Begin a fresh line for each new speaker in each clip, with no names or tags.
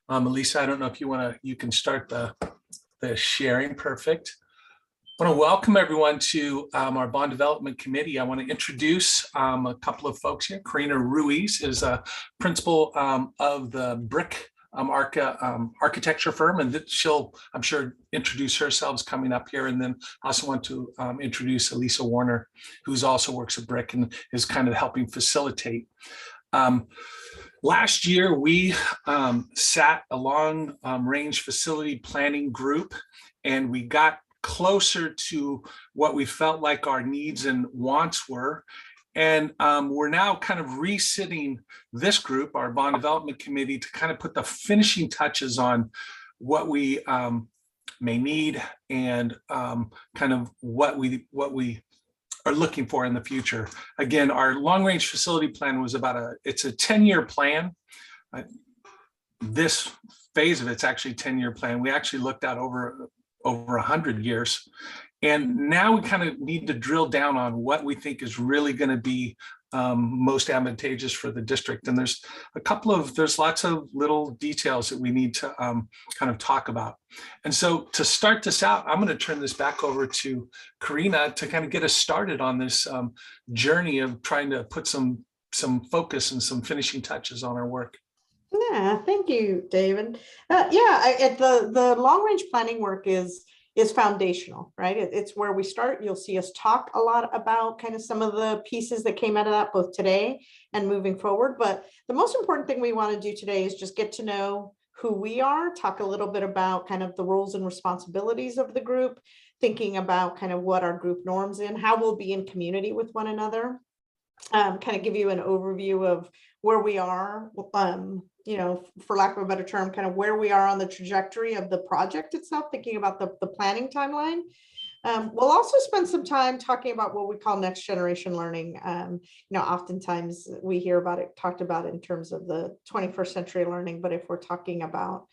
Elisa, I don't know if you can start the sharing. Perfect. I want to welcome everyone to our Bond Development Committee. I want to introduce a couple of folks here. Karina Ruiz is a principal of the Brick architecture firm, and she'll, I'm sure, introduce herself coming up here. And then I also want to introduce Elisa Warner, who's also works at Brick and is kind of helping facilitate. Last year, we sat a long range facility planning group, and we got closer to what we felt like our needs and wants were. And we're now kind of resitting this group, our Bond Development Committee, to kind of put the finishing touches on what we may need and kind of what we are looking for in the future. Again, our long range facility plan was it's a 10-year plan. This phase of it's actually a 10-year plan. We actually looked at over 100 years. And now we kind of need to drill down on what we think is really going to be most advantageous for the district. And there's lots of little details that we need to kind of talk about. And so to start this out, I'm going to turn this back over to Karina to kind of get us started on this journey of trying to put some focus and some finishing touches on our work.
Yeah, thank you, David. The long range planning work is foundational, right? It's where we start. You'll see us talk a lot about kind of some of the pieces that came out of that both today and moving forward. But the most important thing we want to do today is just get to know who we are, talk a little bit about kind of the roles and responsibilities of the group, thinking about kind of what our group norms in, how we'll be in community with one another, kind of give you an overview of where we are, for lack of a better term, kind of where we are on the trajectory of the project itself, thinking about the planning timeline. We'll also spend some time talking about what we call next generation learning. Oftentimes we hear talked about in terms of the 21st century learning, but if we're talking about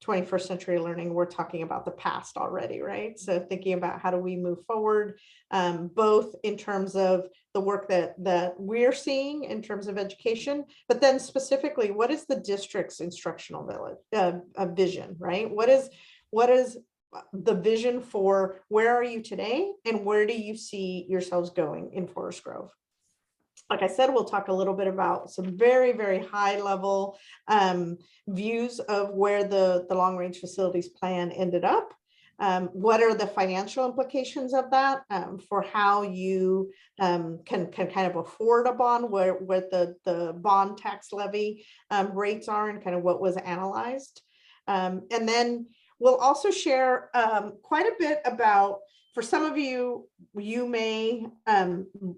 21st century learning, we're talking about the past already, right? So thinking about how do we move forward, both in terms of the work that we're seeing in terms of education, but then specifically, what is the district's instructional vision, right? What is the vision for where are you today and where do you see yourselves going in Forest Grove? Like I said, we'll talk a little bit about some very, very high level views of where the long range facilities plan ended up. What are the financial implications of that for how you can kind of afford a bond, what the bond tax levy rates are and kind of what was analyzed. And then we'll also share quite a bit about, for some of you, you may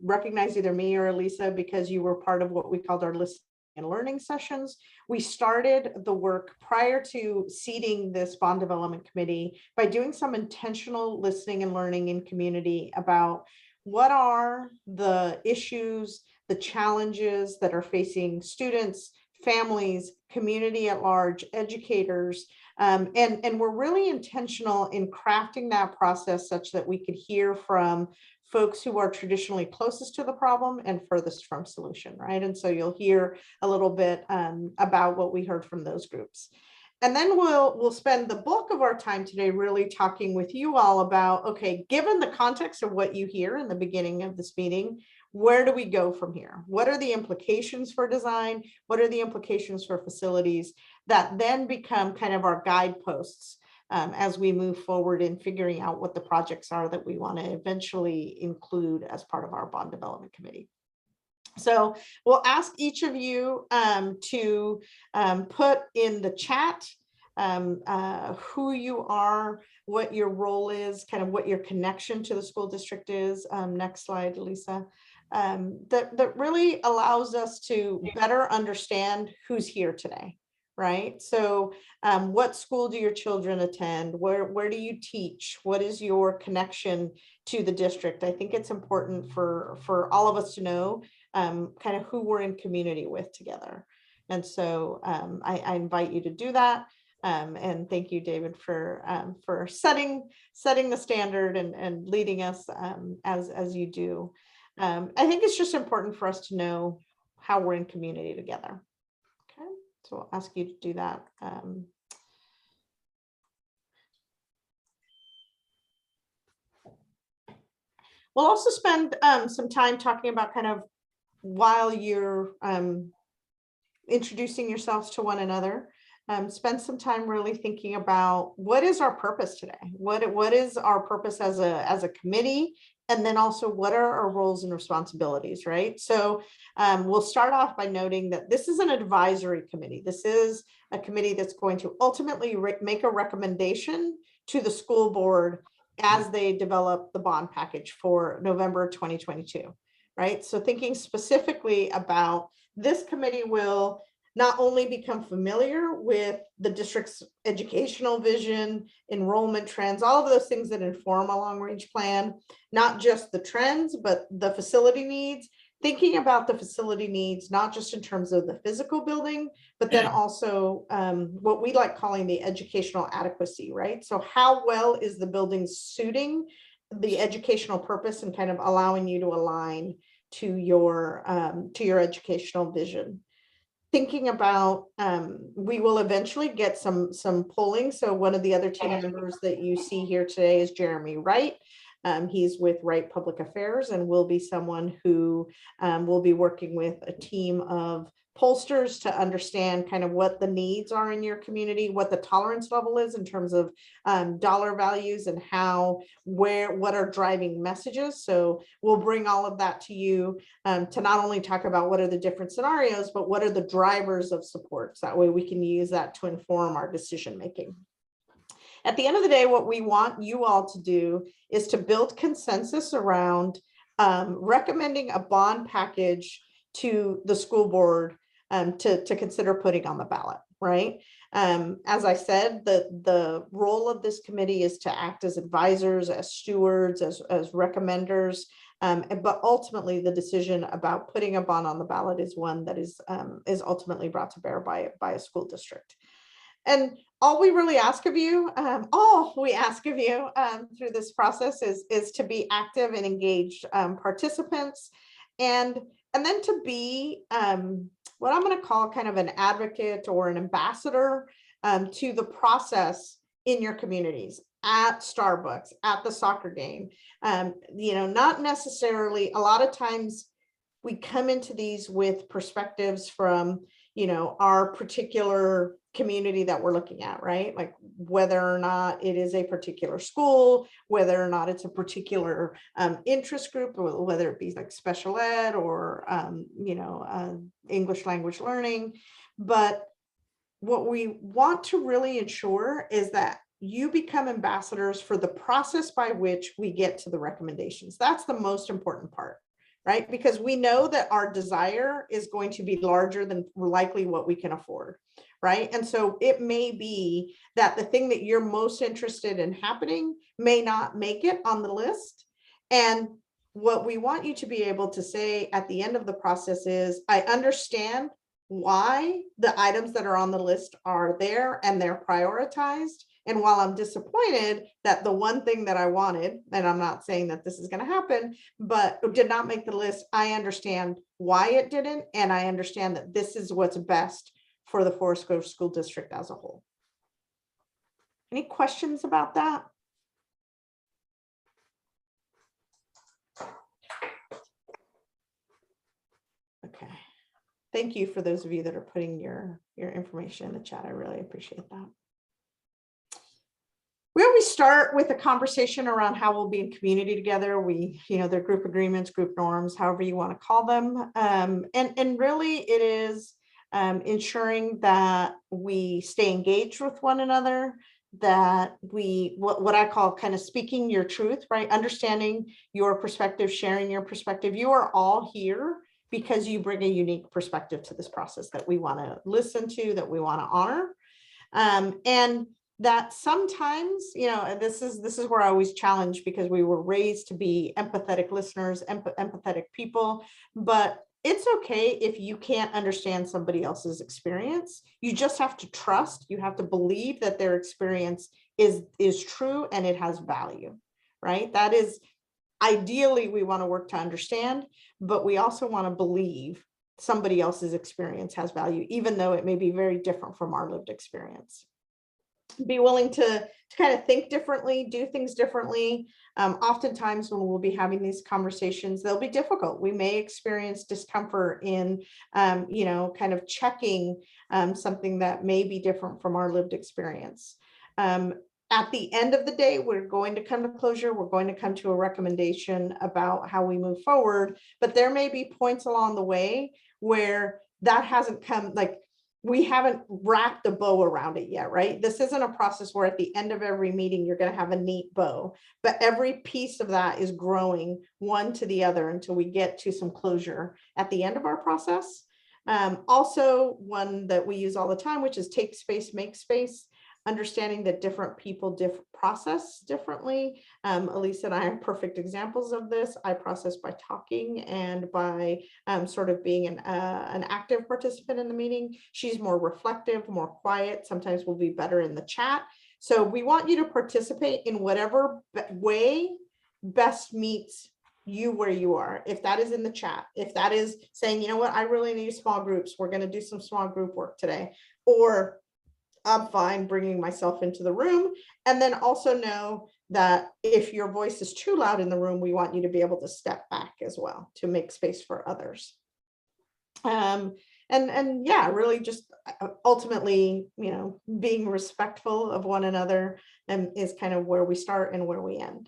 recognize either me or Elisa because you were part of what we called our listening and learning sessions. We started the work prior to seeding this Bond Development Committee by doing some intentional listening and learning in community about what are the issues, the challenges that are facing students, families, community at large, educators, and we're really intentional in crafting that process such that we could hear from folks who are traditionally closest to the problem and furthest from solution, right? And so you'll hear a little bit about what we heard from those groups. And then we'll spend the bulk of our time today really talking with you all about, okay, given the context of what you hear in the beginning of this meeting, where do we go from here? What are the implications for design? What are the implications for facilities that then become kind of our guideposts as we move forward in figuring out what the projects are that we want to eventually include as part of our Bond Development Committee? So we'll ask each of you to put in the chat who you are, what your role is, kind of what your connection to the school district is. Next slide, Lisa. That really allows us to better understand who's here today, right? So what school do your children attend? Where do you teach? What is your connection to the district? I think it's important for all of us to know kind of who we're in community with together. And so I invite you to do that. And thank you, David, for setting the standard and leading us as you do. I think it's just important for us to know how we're in community together. Okay, so I'll ask you to do that We'll also spend some time talking about kind of while you're introducing yourselves to one another, spend some time really thinking about what is our purpose today? What is our purpose as a committee? And then also what are our roles and responsibilities, right? So we'll start off by noting that this is an advisory committee. This is a committee that's going to ultimately make a recommendation to the school board as they develop the bond package for November 2022, right? So thinking specifically about this committee will not only become familiar with the district's educational vision, enrollment trends, all of those things that inform a long-range plan, not just the trends, but the facility needs, thinking about the facility needs, not just in terms of the physical building, but then also what we like calling the educational adequacy, right? So how well is the building suiting the educational purpose and kind of allowing you to align to your educational vision. Thinking about, we will eventually get some polling. So one of the other team members that you see here today is Jeremy Wright. He's with Wright Public Affairs and will be someone who will be working with a team of pollsters to understand kind of what the needs are in your community, what the tolerance level is in terms of dollar values and what are driving messages. So we'll bring all of that to you to not only talk about what are the different scenarios, but what are the drivers of support. So that way we can use that to inform our decision making. At the end of the day, what we want you all to do is to build consensus around recommending a bond package to the school board to consider putting on the ballot, right? As I said, the role of this committee is to act as advisors, as stewards, as recommenders, but ultimately the decision about putting a bond on the ballot is one that is ultimately brought to bear by a school district. And all we really ask of you, through this process is to be active and engaged participants, and then to be what I'm going to call kind of an advocate or an ambassador to the process in your communities, at Starbucks, at the soccer game. Not necessarily, a lot of times we come into these with perspectives from, our particular community that we're looking at, right? Like whether or not it is a particular school, whether or not it's a particular interest group, or whether it be like special ed or, English language learning. But what we want to really ensure is that you become ambassadors for the process by which we get to the recommendations. That's the most important part, right? Because we know that our desire is going to be larger than likely what we can afford, right? And so it may be that the thing that you're most interested in happening may not make it on the list. And what we want you to be able to say at the end of the process is, I understand why the items that are on the list are there and they're prioritized. And while I'm disappointed that the one thing that I wanted, and I'm not saying that this is going to happen, but did not make the list, I understand why it didn't. And I understand that this is what's best for the Forest Grove School District as a whole. Any questions about that? Okay. Thank you for those of you that are putting your information in the chat. I really appreciate that. We always start with a conversation around how we'll be in community together. They're group agreements, group norms, however you want to call them. And really it is ensuring that we stay engaged with one another, that what I call kind of speaking your truth, right? Understanding your perspective, sharing your perspective. You are all here because you bring a unique perspective to this process that we want to listen to, that we want to honor. And that sometimes, this is where I always challenge, because we were raised to be empathetic listeners, empathetic people, but it's okay if you can't understand somebody else's experience. You just have to trust, you have to believe that their experience is true and it has value, right? That is, ideally, we want to work to understand, but we also want to believe somebody else's experience has value, even though it may be very different from our lived experience. be willing to kind of think differently, do things differently. Oftentimes when we'll be having these conversations, they'll be difficult. We may experience discomfort in, kind of checking something that may be different from our lived experience. At the end of the day, we're going to come to closure. We're going to come to a recommendation about how we move forward, but there may be points along the way where that hasn't come, like, we haven't wrapped a bow around it yet, right? This isn't a process where at the end of every meeting, you're going to have a neat bow, but every piece of that is growing one to the other until we get to some closure at the end of our process. Also, one that we use all the time, which is take space, make space. Understanding that different people process differently. Elisa and I are perfect examples of this. I process by talking and by sort of being an active participant in the meeting. She's more reflective, more quiet. Sometimes we'll be better in the chat. So we want you to participate in whatever way best meets you where you are. If that is in the chat, if that is saying, you know what, I really need small groups. We're going to do some small group work today. Or I'm fine bringing myself into the room. And then also know that if your voice is too loud in the room, we want you to be able to step back as well to make space for others. And yeah, really just ultimately, being respectful of one another is kind of where we start and where we end.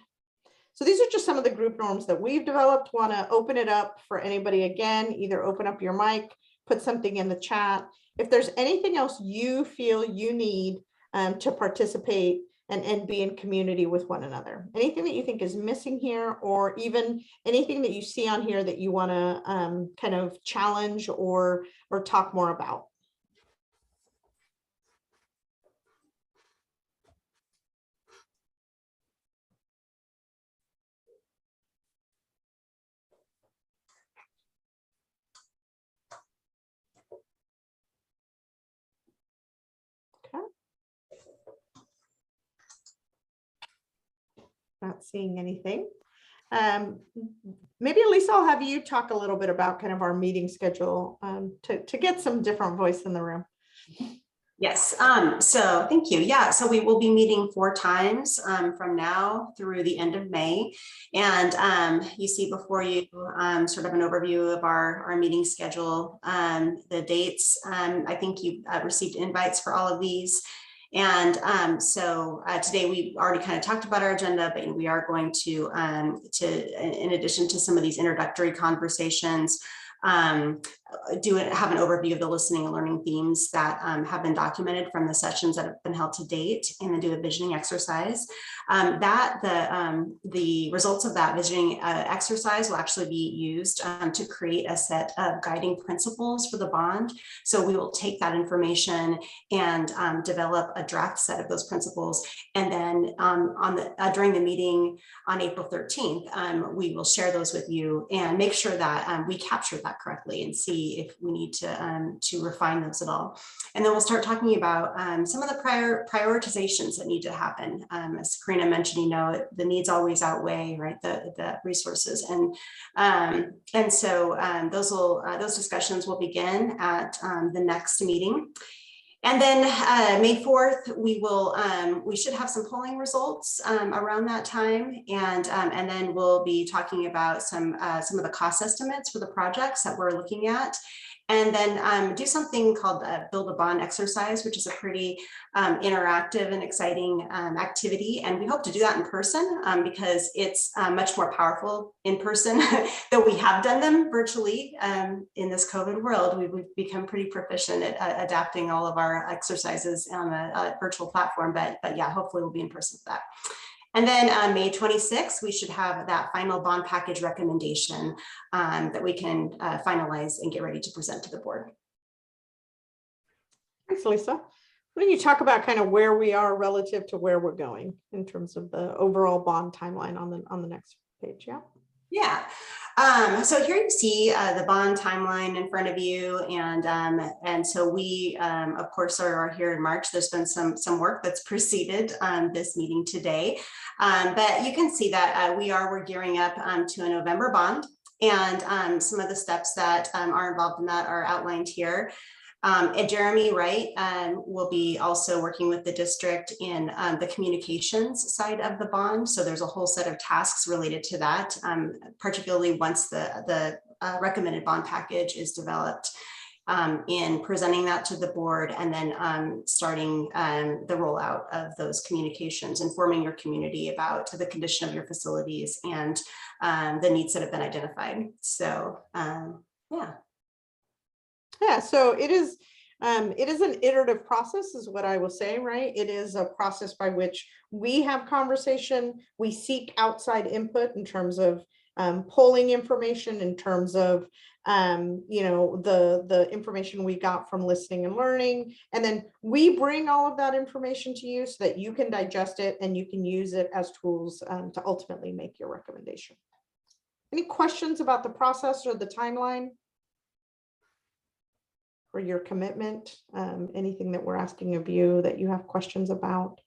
So these are just some of the group norms that we've developed. Want to open it up for anybody again, either open up your mic, put something in the chat. If there's anything else you feel you need to participate and be in community with one another, anything that you think is missing here, or even anything that you see on here that you want to kind of challenge or talk more about. Not seeing anything. Maybe Elisa, I'll have you talk a little bit about kind of our meeting schedule to get some different voice in the room.
Yes, so thank you. Yeah, so we will be meeting 4 times from now through the end of May. And you see before you sort of an overview of our meeting schedule, the dates. I think you received invites for all of these. And so today we already kind of talked about our agenda, but we are going to in addition to some of these introductory conversations, have an overview of the listening and learning themes that have been documented from the sessions that have been held to date, and then do a visioning exercise. The results of that visioning exercise will actually be used to create a set of guiding principles for the bond. So we will take that information and develop a draft set of those principles, and then during the meeting on April 13th, we will share those with you and make sure that we capture that correctly and see if we need to refine those at all. And then we'll start talking about some of the prioritizations that need to happen. As Karina mentioned, the needs always outweigh, right, the resources, and so those discussions will begin at the next meeting. And then May 4th, we should have some polling results around that time, and then we'll be talking about some of the cost estimates for the projects that we're looking at, and then do something called Build a Bond exercise, which is a pretty interactive and exciting activity. And we hope to do that in person because it's much more powerful in person, though we have done them virtually in this COVID world. We've become pretty proficient at adapting all of our exercises on a virtual platform, but yeah, hopefully we'll be in person for that. And then May 26th, we should have that final bond package recommendation that we can finalize and get ready to present to the board.
Thanks, Lisa. Why don't you talk about kind of where we are relative to where we're going in terms of the overall bond timeline on the next page?
Yeah. So here you see the bond timeline in front of you, and so we of course are here in March. There's been some work that's preceded this meeting today, but you can see that we're gearing up to a November bond, and some of the steps that are involved in that are outlined here. And Jeremy Wright will be also working with the district in the communications side of the bond. So there's a whole set of tasks related to that, particularly once the recommended bond package is developed, in presenting that to the board, and then starting the rollout of those communications, informing your community about the condition of your facilities and the needs that have been identified. So yeah.
Yeah, so it is an iterative process is what I will say, right? It is a process by which we have conversation, we seek outside input in terms of polling information, in terms of the information we got from listening and learning, and then we bring all of that information to you so that you can digest it and you can use it as tools to ultimately make your recommendation. Any questions about the process or the timeline? For your commitment, anything that we're asking of you that you have questions about?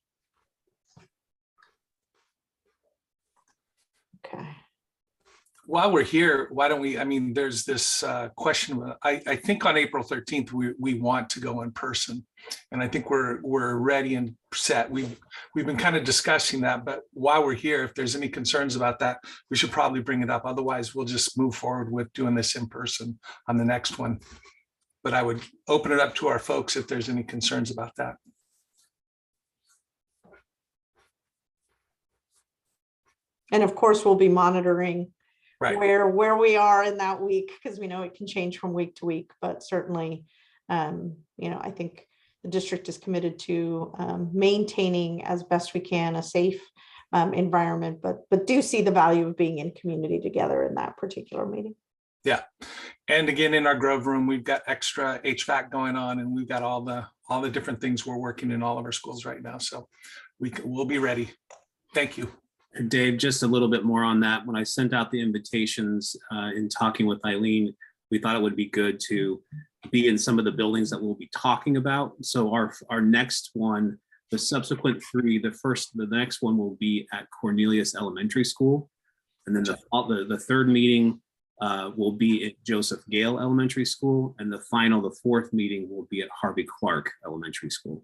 Okay.
While we're here, why don't we, I mean, there's this question, I think on April 13th, we want to go in person. And I think we're ready and set. We've been kind of discussing that, but while we're here, if there's any concerns about that, we should probably bring it up. Otherwise, we'll just move forward with doing this in person on the next one. But I would open it up to our folks if there's any concerns about that.
And of course, we'll be monitoring
Right.
where we are in that week, because we know it can change from week to week, but certainly, I think the district is committed to maintaining as best we can a safe environment, but do see the value of being in community together in that particular meeting.
Yeah. And again, in our Grove room, we've got extra HVAC going on, and we've got all the different things we're working in all of our schools right now. So we'll be ready. Thank you.
Dave, just a little bit more on that. When I sent out the invitations in talking with Eileen, we thought it would be good to be in some of the buildings that we'll be talking about. So our next one, the subsequent three, the next one will be at Cornelius Elementary School. And then the third meeting will be at Joseph Gale Elementary School, and the fourth meeting will be at Harvey Clark Elementary School.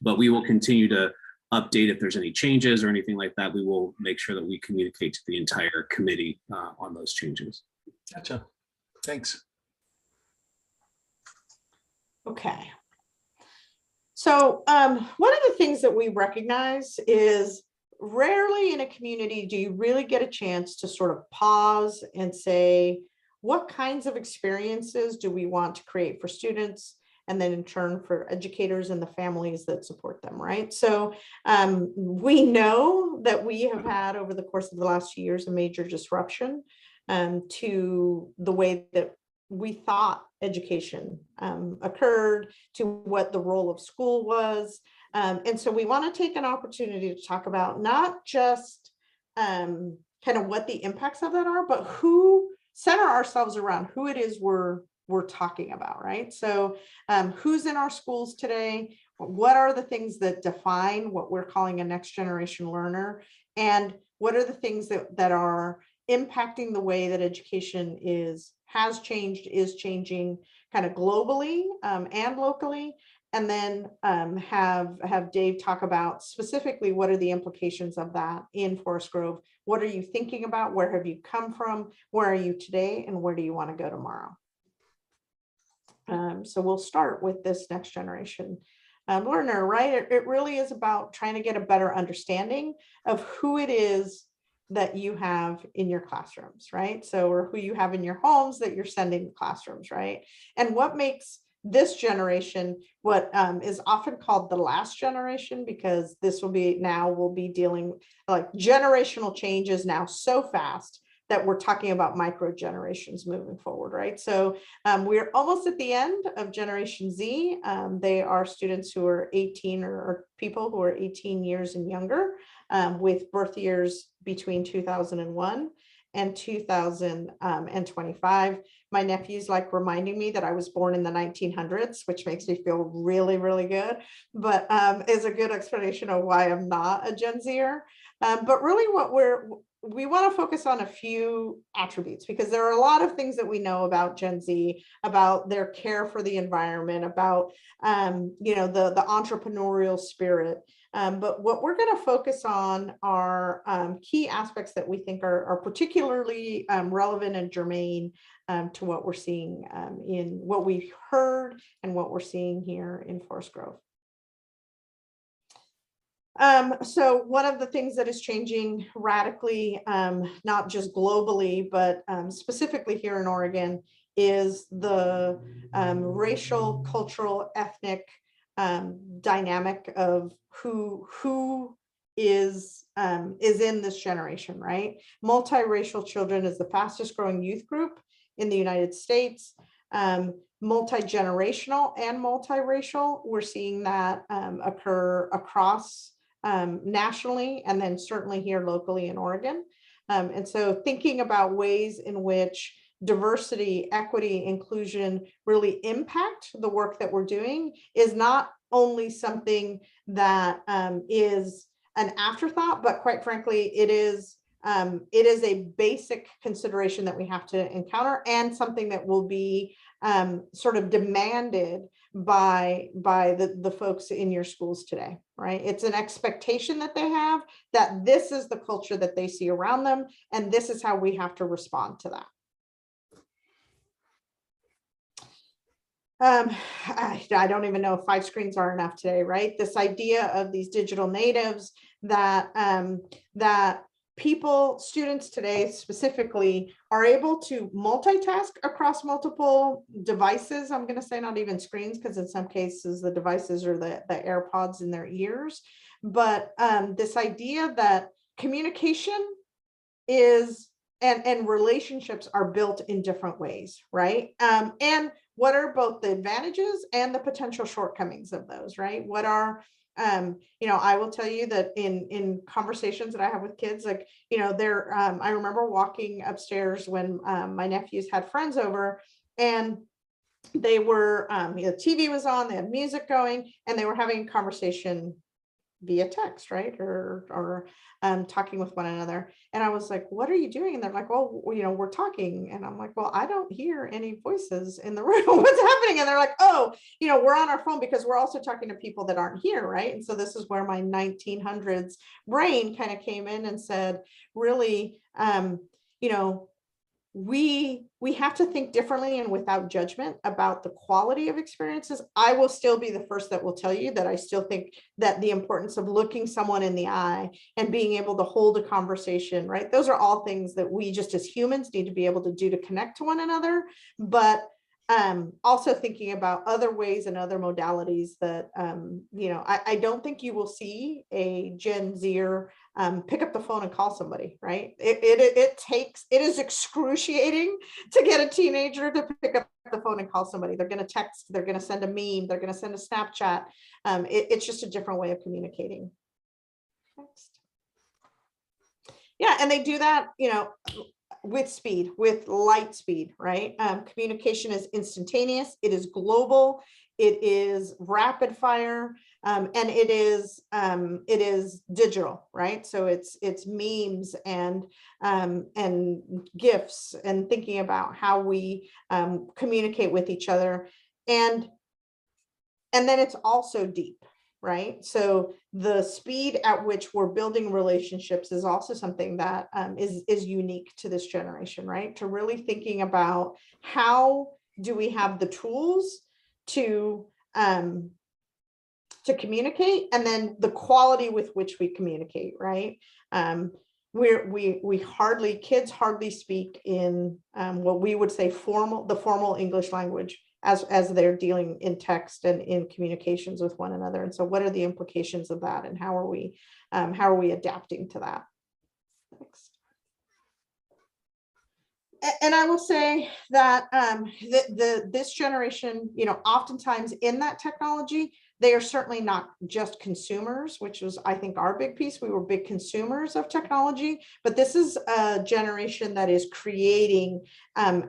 But we will continue to update if there's any changes or anything like that. We will make sure that we communicate to the entire committee on those changes.
Gotcha. Thanks.
Okay. So one of the things that we recognize is rarely in a community do you really get a chance to sort of pause and say, what kinds of experiences do we want to create for students, and then in turn for educators and the families that support them, right? So we know that we have had over the course of the last few years a major disruption to the way that we thought education occurred, to what the role of school was. And so we want to take an opportunity to talk about not just kind of what the impacts of that are, but who center ourselves around who it is we're talking about, right? So who's in our schools today? What are the things that define what we're calling a next generation learner? And what are the things that are impacting the way that education has changed, is changing kind of globally and locally? And then have Dave talk about specifically what are the implications of that in Forest Grove? What are you thinking about? Where have you come from? Where are you today? And where do you want to go tomorrow? So we'll start with this next generation learner, right? It really is about trying to get a better understanding of who it is that you have in your classrooms, right? So, or who you have in your homes that you're sending to classrooms, right? And what makes this generation what is often called the last generation, because we'll be dealing like generational changes now so fast that we're talking about micro generations moving forward, right? So we're almost at the end of Generation Z. They are students who are 18 or people who are 18 years and younger, with birth years between 2001 and 2025. My nephew's like reminding me that I was born in the 1900s, which makes me feel really, really good, but is a good explanation of why I'm not a Gen Zer. But really what we want to focus on a few attributes, because there are a lot of things that we know about Gen Z, about their care for the environment, about the entrepreneurial spirit. But what we're going to focus on are key aspects that we think are particularly relevant and germane to what we're seeing in what we heard and what we're seeing here in Forest Grove. So one of the things that is changing radically, not just globally, but specifically here in Oregon, is the racial, cultural, ethnic dynamic of who is in this generation, right? Multiracial children is the fastest growing youth group in the United States. Multi-generational and multiracial, we're seeing that occur across nationally, and then certainly here locally in Oregon. And so thinking about ways in which diversity, equity, inclusion really impact the work that we're doing is not only something that is an afterthought, but quite frankly, it is a basic consideration that we have to encounter, and something that will be sort of demanded by the folks in your schools today, right? It's an expectation that they have, that this is the culture that they see around them, and this is how we have to respond to that. I don't even know if 5 screens are enough today, right? This idea of these digital natives that people, students today specifically, are able to multitask across multiple devices. I'm going to say not even screens, because in some cases the devices are the AirPods in their ears. But this idea that communication is and relationships are built in different ways, right? And what are both the advantages and the potential shortcomings of those, right? What are I will tell you that in conversations that I have with kids, like, I remember walking upstairs when my nephews had friends over, and they were, the TV was on, they had music going, and they were having a conversation via text, right? Or talking with one another. And I was like, what are you doing? And they're like, well, we're talking. And I'm like, well, I don't hear any voices in the room. What's happening? And they're like, oh, we're on our phone because we're also talking to people that aren't here, right? And so this is where my 1900s brain kind of came in and said, really, we have to think differently and without judgment about the quality of experiences. I will still be the first that will tell you that I still think that the importance of looking someone in the eye and being able to hold a conversation, right? Those are all things that we just as humans need to be able to do to connect to one another. But also thinking about other ways and other modalities that, I don't think you will see a Gen Zer pick up the phone and call somebody, right? It is excruciating to get a teenager to pick up the phone and call somebody. They're going to text, they're going to send a meme, they're going to send a Snapchat. It's just a different way of communicating. Next. Yeah, and they do that, with speed, with light speed, right? Communication is instantaneous, it is global, it is rapid fire, and it is digital, right? So it's memes and GIFs, and thinking about how we communicate with each other, and then it's also deep. Right. So the speed at which we're building relationships is also something that is unique to this generation, right? To really thinking about how do we have the tools to communicate, and then the quality with which we communicate, right? Kids hardly speak in what we would say the formal English language as they're dealing in text and in communications with one another. And so what are the implications of that, and how are we adapting to that? Next. And I will say that this generation, oftentimes in that technology, they are certainly not just consumers, which was, I think, our big piece. We were big consumers of technology, but this is a generation that is creating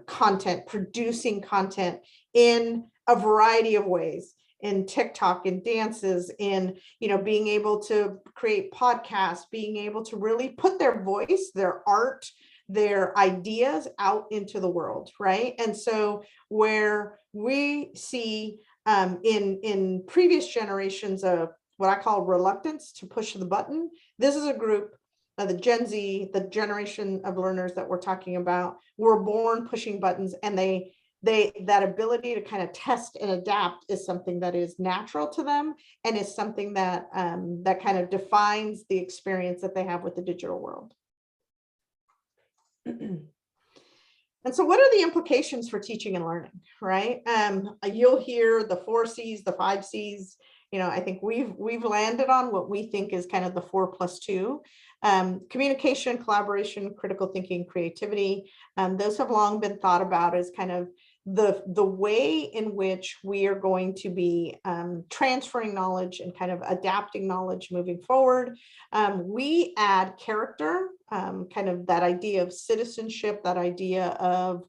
content, producing content in a variety of ways. in TikTok, in dances, in, you know, being able to create podcasts, being able to really put their voice, their art, their ideas out into the world, right? And so where we see in previous generations of what I call reluctance to push the button, this is a group, the Gen Z, the generation of learners that we're talking about, were born pushing buttons, and that ability to kind of test and adapt is something that is natural to them, and is something that that kind of defines the experience that they have with the digital world. And so what are the implications for teaching and learning, right? You'll hear the 4 C's, the 5 C's. You know, I think we've landed on what we think is kind of the 4+2. Communication, collaboration, critical thinking, creativity. Those have long been thought about as kind of the way in which we are going to be transferring knowledge and kind of adapting knowledge moving forward. We add character, kind of that idea of citizenship, that idea of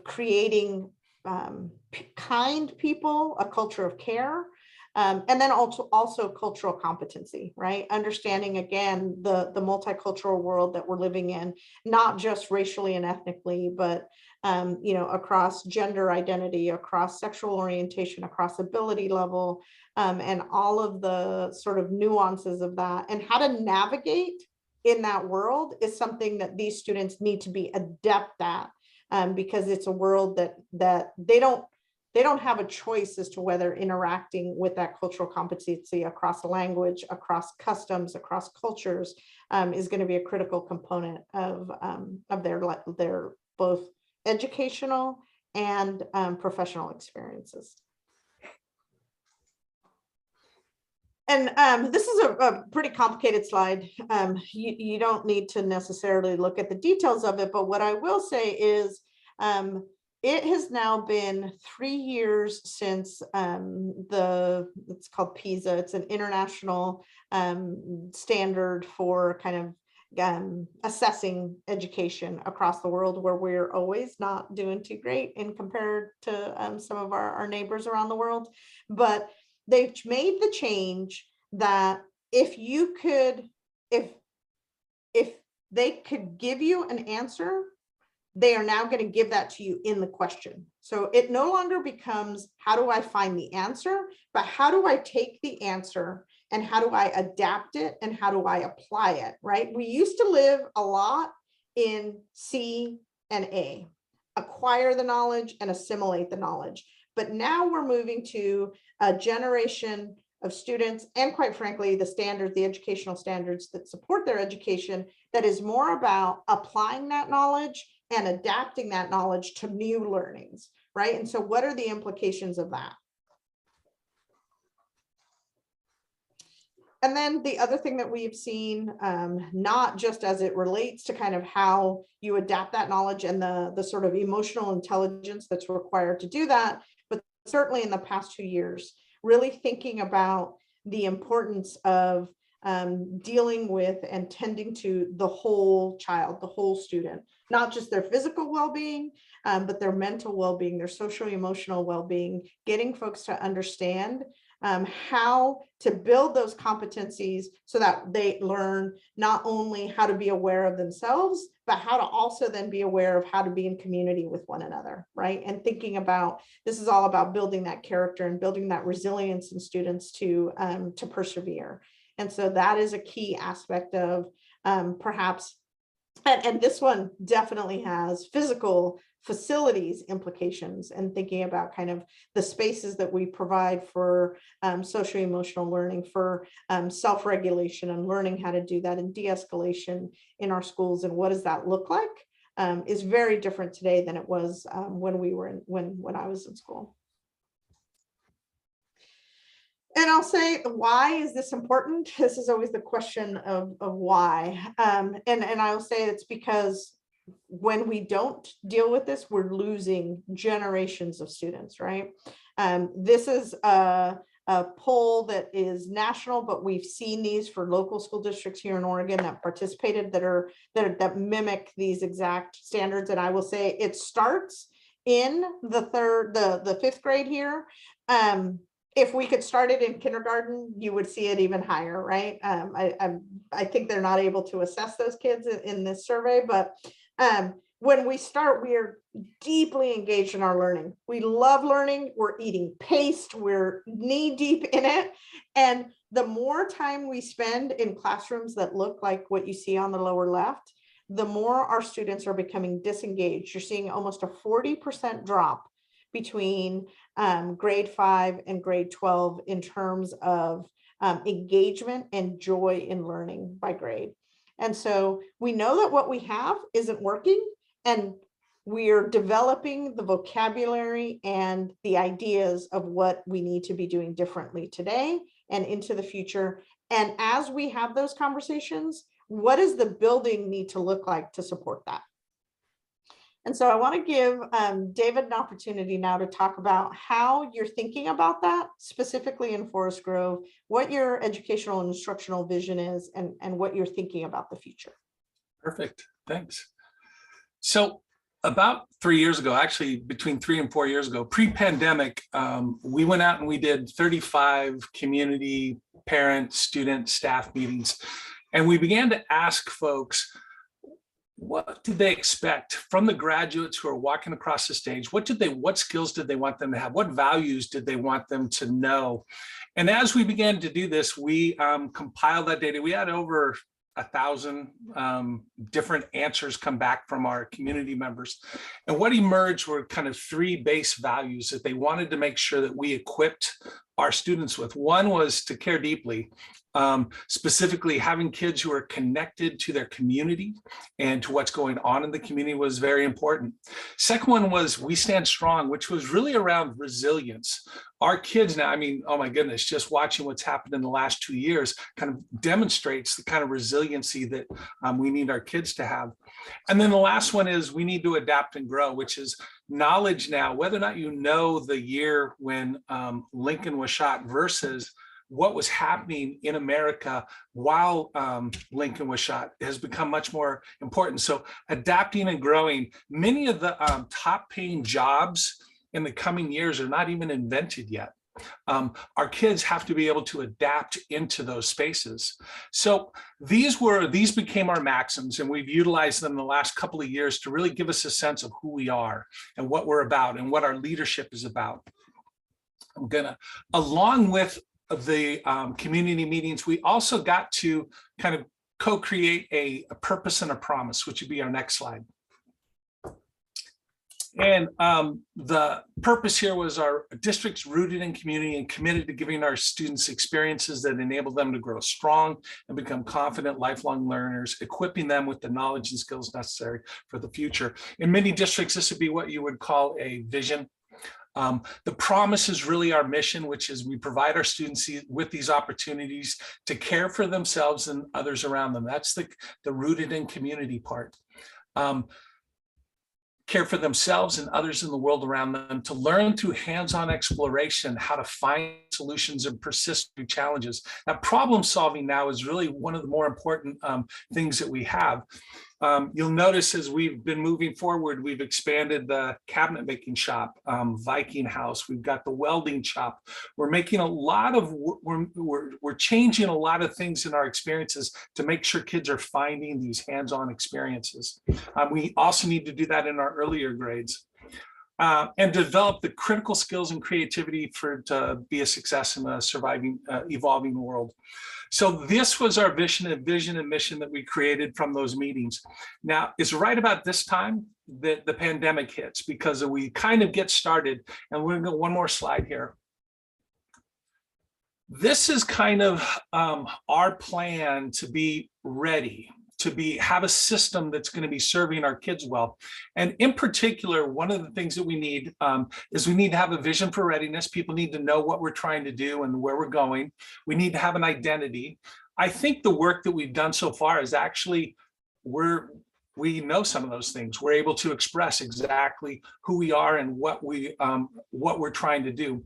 creating kind people, a culture of care, and then also cultural competency, right? Understanding, again, the multicultural world that we're living in, not just racially and ethnically, but you know, across gender identity, across sexual orientation, across ability level, and all of the sort of nuances of that, and how to navigate in that world is something that these students need to be adept at, because it's a world that they don't have a choice as to whether interacting with that cultural competency across language, across customs, across cultures is going to be a critical component of their both educational and professional experiences. And this is a pretty complicated slide. You don't need to necessarily look at the details of it, but what I will say is it has now been 3 years since it's called PISA. It's an international standard for kind of assessing education across the world, where we're always not doing too great in compared to some of our neighbors around the world. But they've made the change that if they could give you an answer, they are now going to give that to you in the question. So it no longer becomes, how do I find the answer, but how do I take the answer and how do I adapt it and how do I apply it, right? We used to live a lot in C and A, acquire the knowledge and assimilate the knowledge. But now we're moving to a generation of students, and quite frankly, the standards, the educational standards that support their education, that is more about applying that knowledge and adapting that knowledge to new learnings, right? And so what are the implications of that? And then the other thing that we've seen, not just as it relates to kind of how you adapt that knowledge and the sort of emotional intelligence that's required to do that, but certainly in the past 2 years, really thinking about the importance of dealing with and tending to the whole child, the whole student, not just their physical well-being, but their mental well-being, their social emotional well-being, getting folks to understand how to build those competencies so that they learn not only how to be aware of themselves, but how to also then be aware of how to be in community with one another, right? And thinking about, this is all about building that character and building that resilience in students to persevere. And so that is a key aspect of perhaps, and this one definitely has physical facilities implications, and thinking about kind of the spaces that we provide for social emotional learning, for self-regulation and learning how to do that, and de-escalation in our schools, and what does that look like, is very different today than it was when I was in school. And I'll say, why is this important? This is always the question of why. And I will say it's because when we don't deal with this, we're losing generations of students, right? This is a poll that is national, but we've seen these for local school districts here in Oregon that participated, that mimic these exact standards. And I will say it starts in the fifth grade here. If we could start it in kindergarten, you would see it even higher, right? I think they're not able to assess those kids in this survey, but when we start, we are deeply engaged in our learning. We love learning. We're eating paste. We're knee deep in it. And the more time we spend in classrooms that look like what you see on the lower left, the more our students are becoming disengaged. You're seeing almost a 40% drop between grade 5 and grade 12 in terms of engagement and joy in learning by grade. And so we know that what we have isn't working, and we're developing the vocabulary and the ideas of what we need to be doing differently today and into the future. And as we have those conversations, what does the building need to look like to support that? And so I want to give David an opportunity now to talk about how you're thinking about that, specifically in Forest Grove, what your educational and instructional vision is, and what you're thinking about the future.
Perfect, thanks. So about 3 years ago, actually between 3 and 4 years ago, pre-pandemic, we went out and we did 35 community parent, student, staff meetings. And we began to ask folks, what did they expect from the graduates who are walking across the stage? What skills did they want them to have? What values did they want them to know? And as we began to do this, we compiled that data. We had over 1,000 different answers come back from our community members. And what emerged were kind of 3 base values that they wanted to make sure that we equipped our students with. One was to care deeply, specifically having kids who are connected to their community and to what's going on in the community was very important. Second one was we stand strong, which was really around resilience. Our kids now, I mean, oh my goodness, just watching what's happened in the last 2 years kind of demonstrates the kind of resiliency that we need our kids to have. And then the last one is we need to adapt and grow, which is knowledge now, whether or not you know the year when Lincoln was shot versus what was happening in America while Lincoln was shot has become much more important. So adapting and growing, many of the top paying jobs in the coming years are not even invented yet. Our kids have to be able to adapt into those spaces. So these became our maxims, and we've utilized them the last couple of years to really give us a sense of who we are and what we're about and what our leadership is about. I'm gonna, along with the community meetings, we also got to kind of co-create a purpose and a promise, which would be our next slide. And the purpose here was our district's rooted in community and committed to giving our students experiences that enable them to grow strong and become confident lifelong learners, equipping them with the knowledge and skills necessary for the future. In many districts, this would be what you would call a vision. The promise is really our mission, which is we provide our students with these opportunities to care for themselves and others around them. That's the rooted in community part. Care for themselves and others in the world around them, to learn through hands-on exploration how to find solutions and persist through challenges. Now, problem solving now is really one of the more important things that we have. You'll notice as we've been moving forward, we've expanded the cabinet making shop, Viking House. We've got the welding shop. We're making a lot of, we're changing a lot of things in our experiences to make sure kids are finding these hands-on experiences. We also need to do that in our earlier grades. And develop the critical skills and creativity to be a success in a surviving, evolving world. So this was our vision and mission that we created from those meetings. Now, it's right about this time that the pandemic hits, because we kind of get started, and we're gonna go one more slide here. This is kind of our plan to be ready, to have a system that's going to be serving our kids well. And in particular, one of the things that we need is we need to have a vision for readiness. People need to know what we're trying to do and where we're going. We need to have an identity. I think the work that we've done so far is actually, we know some of those things. We're able to express exactly who we are and what we're trying to do.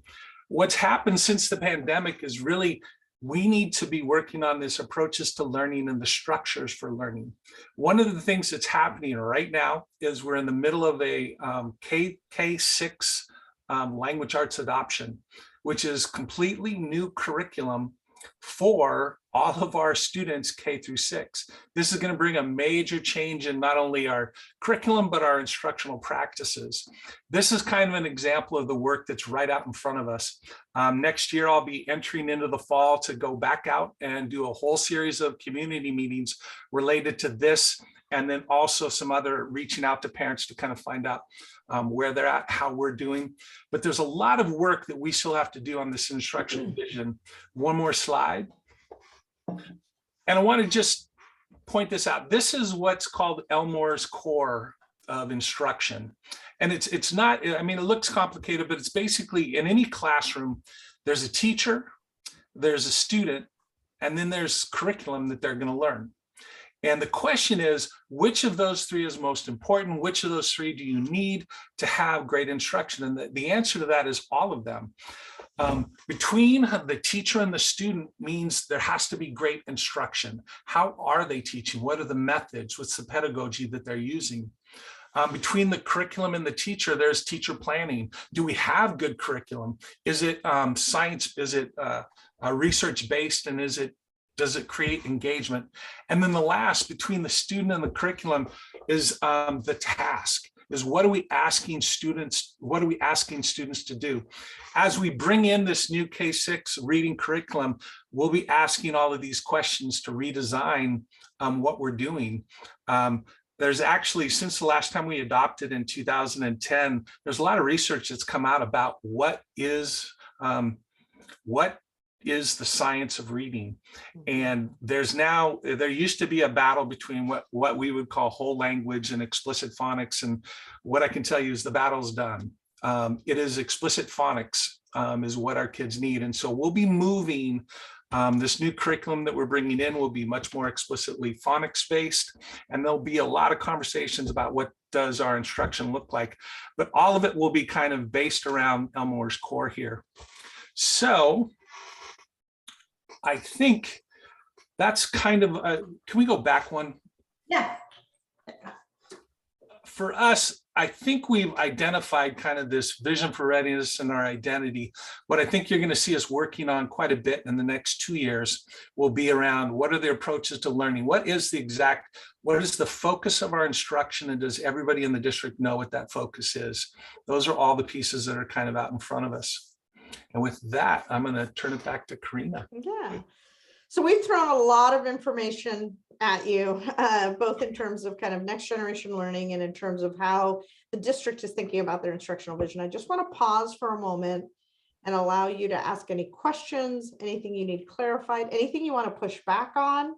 What's happened since the pandemic is really we need to be working on this approaches to learning and the structures for learning. One of the things that's happening right now is we're in the middle of a K6 language arts adoption, which is completely new curriculum for all of our students K through 6. This is going to bring a major change in not only our curriculum, but our instructional practices. This is kind of an example of the work that's right out in front of us. Next year, I'll be entering into the fall to go back out and do a whole series of community meetings related to this, and then also some other reaching out to parents to kind of find out where they're at, how we're doing. But there's a lot of work that we still have to do on this instructional division. One more slide. And I want to just point this out. This is what's called Elmore's core of instruction. And it's not, I mean, it looks complicated, but it's basically in any classroom, there's a teacher, there's a student, and then there's curriculum that they're going to learn. And the question is, which of those three is most important? Which of those three do you need to have great instruction? And the answer to that is all of them. Between the teacher and the student means there has to be great instruction. How are they teaching? What are the methods? What's the pedagogy that they're using? Between the curriculum and the teacher, there's teacher planning. Do we have good curriculum? Is it science? Is it research-based? And does it create engagement? And then the last, between the student and the curriculum, is the task. Is what are we asking students? What are we asking students to do? As we bring in this new K6 reading curriculum, we'll be asking all of these questions to redesign what we're doing. There's actually, since the last time we adopted in 2010, there's a lot of research that's come out about what is the science of reading. And there used to be a battle between what we would call whole language and explicit phonics. And what I can tell you is the battle's done. It is explicit phonics is what our kids need. And so we'll be moving, this new curriculum that we're bringing in will be much more explicitly phonics based. And there'll be a lot of conversations about what does our instruction look like, but all of it will be kind of based around Elmore's core here. So I think that's kind of, can we go back one?
Yeah.
For us, I think we've identified kind of this vision for readiness and our identity. What I think you're going to see us working on quite a bit in the next 2 years will be around what are the approaches to learning? What is the focus of our instruction? And does everybody in the district know what that focus is? Those are all the pieces that are kind of out in front of us. And with that, I'm going to turn it back to Karina.
Yeah. So we've thrown a lot of information at you, both in terms of kind of next generation learning and in terms of how the district is thinking about their instructional vision. I just want to pause for a moment and allow you to ask any questions, anything you need clarified, anything you want to push back on,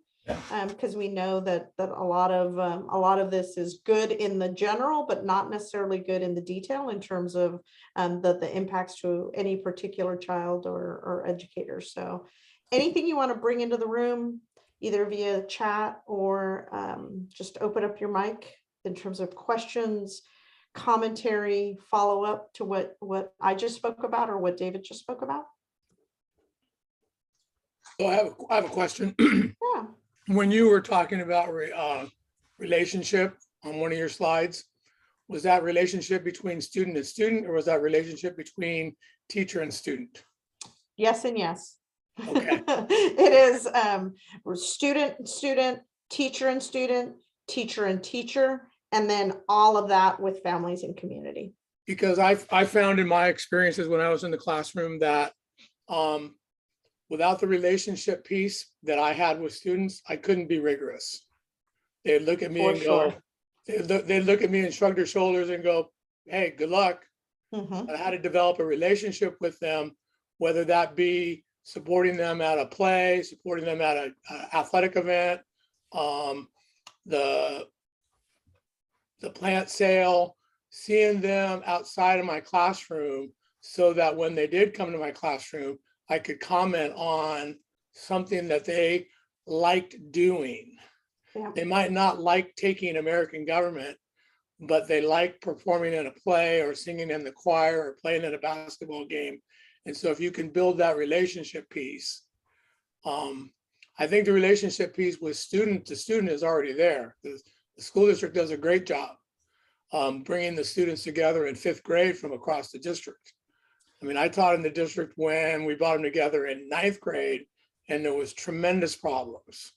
because we know that a lot of this is good in the general, but not necessarily good in the detail in terms of the impacts to any particular child or educator. So anything you want to bring into the room, either via chat or just open up your mic in terms of questions, commentary, follow up to what I just spoke about or what David just spoke about.
Well, I have a question.
Yeah.
When you were talking about relationship on one of your slides, was that relationship between student and student, or was that relationship between teacher and student?
Yes and yes.
Okay.
It is student, teacher and student, teacher and teacher, and then all of that with families and community.
Because I found in my experiences when I was in the classroom that without the relationship piece that I had with students, I couldn't be rigorous. They'd look at me
For
and
sure.
go, they'd look at me and shrug their shoulders and go, hey, good luck.
Mhm.
I had to develop a relationship with them, whether that be supporting them at a play, supporting them at an athletic event, the plant sale, seeing them outside of my classroom so that when they did come to my classroom, I could comment on something that they liked doing.
Yeah.
They might not like taking American government, but they like performing in a play or singing in the choir or playing in a basketball game. And so if you can build that relationship piece, I think the relationship piece with student to student is already there. The school district does a great job bringing the students together in 5th grade from across the district. I mean, I taught in the district when we brought them together in 9th grade, and there was tremendous problems.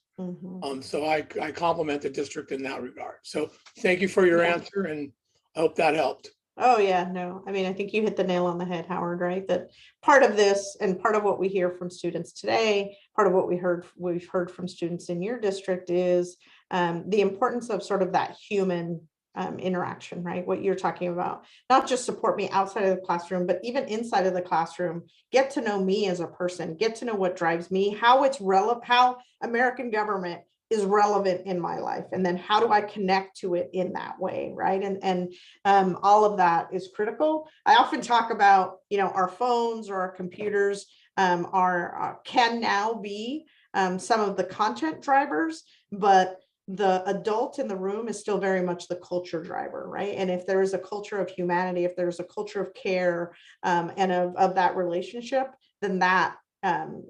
So I compliment the district in that regard. So thank you for your answer, and I hope that helped.
Oh, yeah, no, I mean, I think you hit the nail on the head, Howard, right? That part of this and part of what we hear from students today, part of what we've heard from students in your district is the importance of sort of that human interaction, right? What you're talking about, not just support me outside of the classroom, but even inside of the classroom, get to know me as a person, get to know what drives me, how it's relevant, how American government is relevant in my life, and then how do I connect to it in that way, right? And all of that is critical. I often talk about, you know, our phones or our computers can now be some of the content drivers, but the adult in the room is still very much the culture driver, right? And if there is a culture of humanity, if there's a culture of care and of that relationship, then that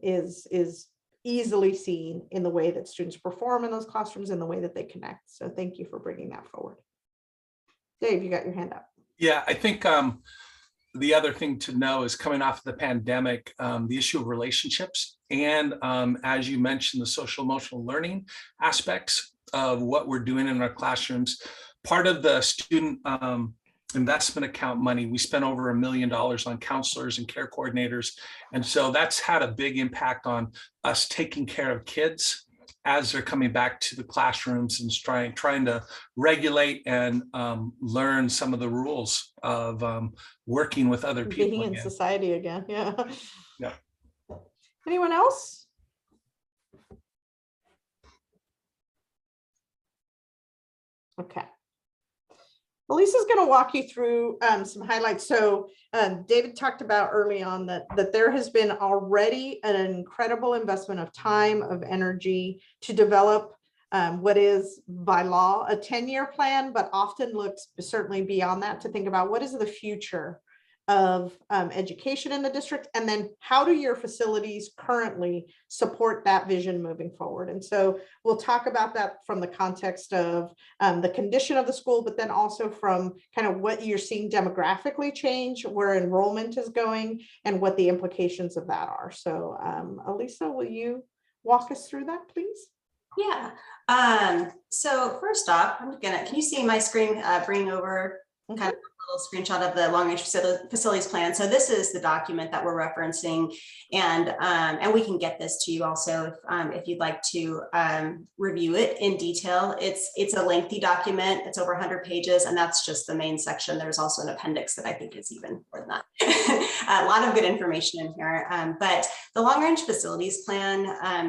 is easily seen in the way that students perform in those classrooms and the way that they connect. So thank you for bringing that forward. Dave, you got your hand up.
Yeah, I think the other thing to know is coming off of the pandemic, the issue of relationships and as you mentioned, the social emotional learning aspects of what we're doing in our classrooms. Part of the student investment account money, we spent over $1 million on counselors and care coordinators. And so that's had a big impact on us taking care of kids as they're coming back to the classrooms and trying to regulate and learn some of the rules of working with other people.
Being in
again.
society again, yeah.
Yeah.
Anyone else? Okay. Well, Lisa's going to walk you through some highlights. So David talked about early on that there has been already an incredible investment of time, of energy to develop what is by law a 10-year plan, but often looks certainly beyond that to think about what is the future of education in the district, and then how do your facilities currently support that vision moving forward. And so we'll talk about that from the context of the condition of the school, but then also from kind of what you're seeing demographically change, where enrollment is going, and what the implications of that are. So Elisa, will you walk us through that, please?
Yeah. So first off, can you see my screen bring over kind of a little screenshot of the long range facilities plan? So this is the document that we're referencing, and we can get this to you also if you'd like to review it in detail. It's a lengthy document. It's over 100 pages, and that's just the main section. There's also an appendix that I think is even more than that. A lot of good information in here. But the long range facilities plan,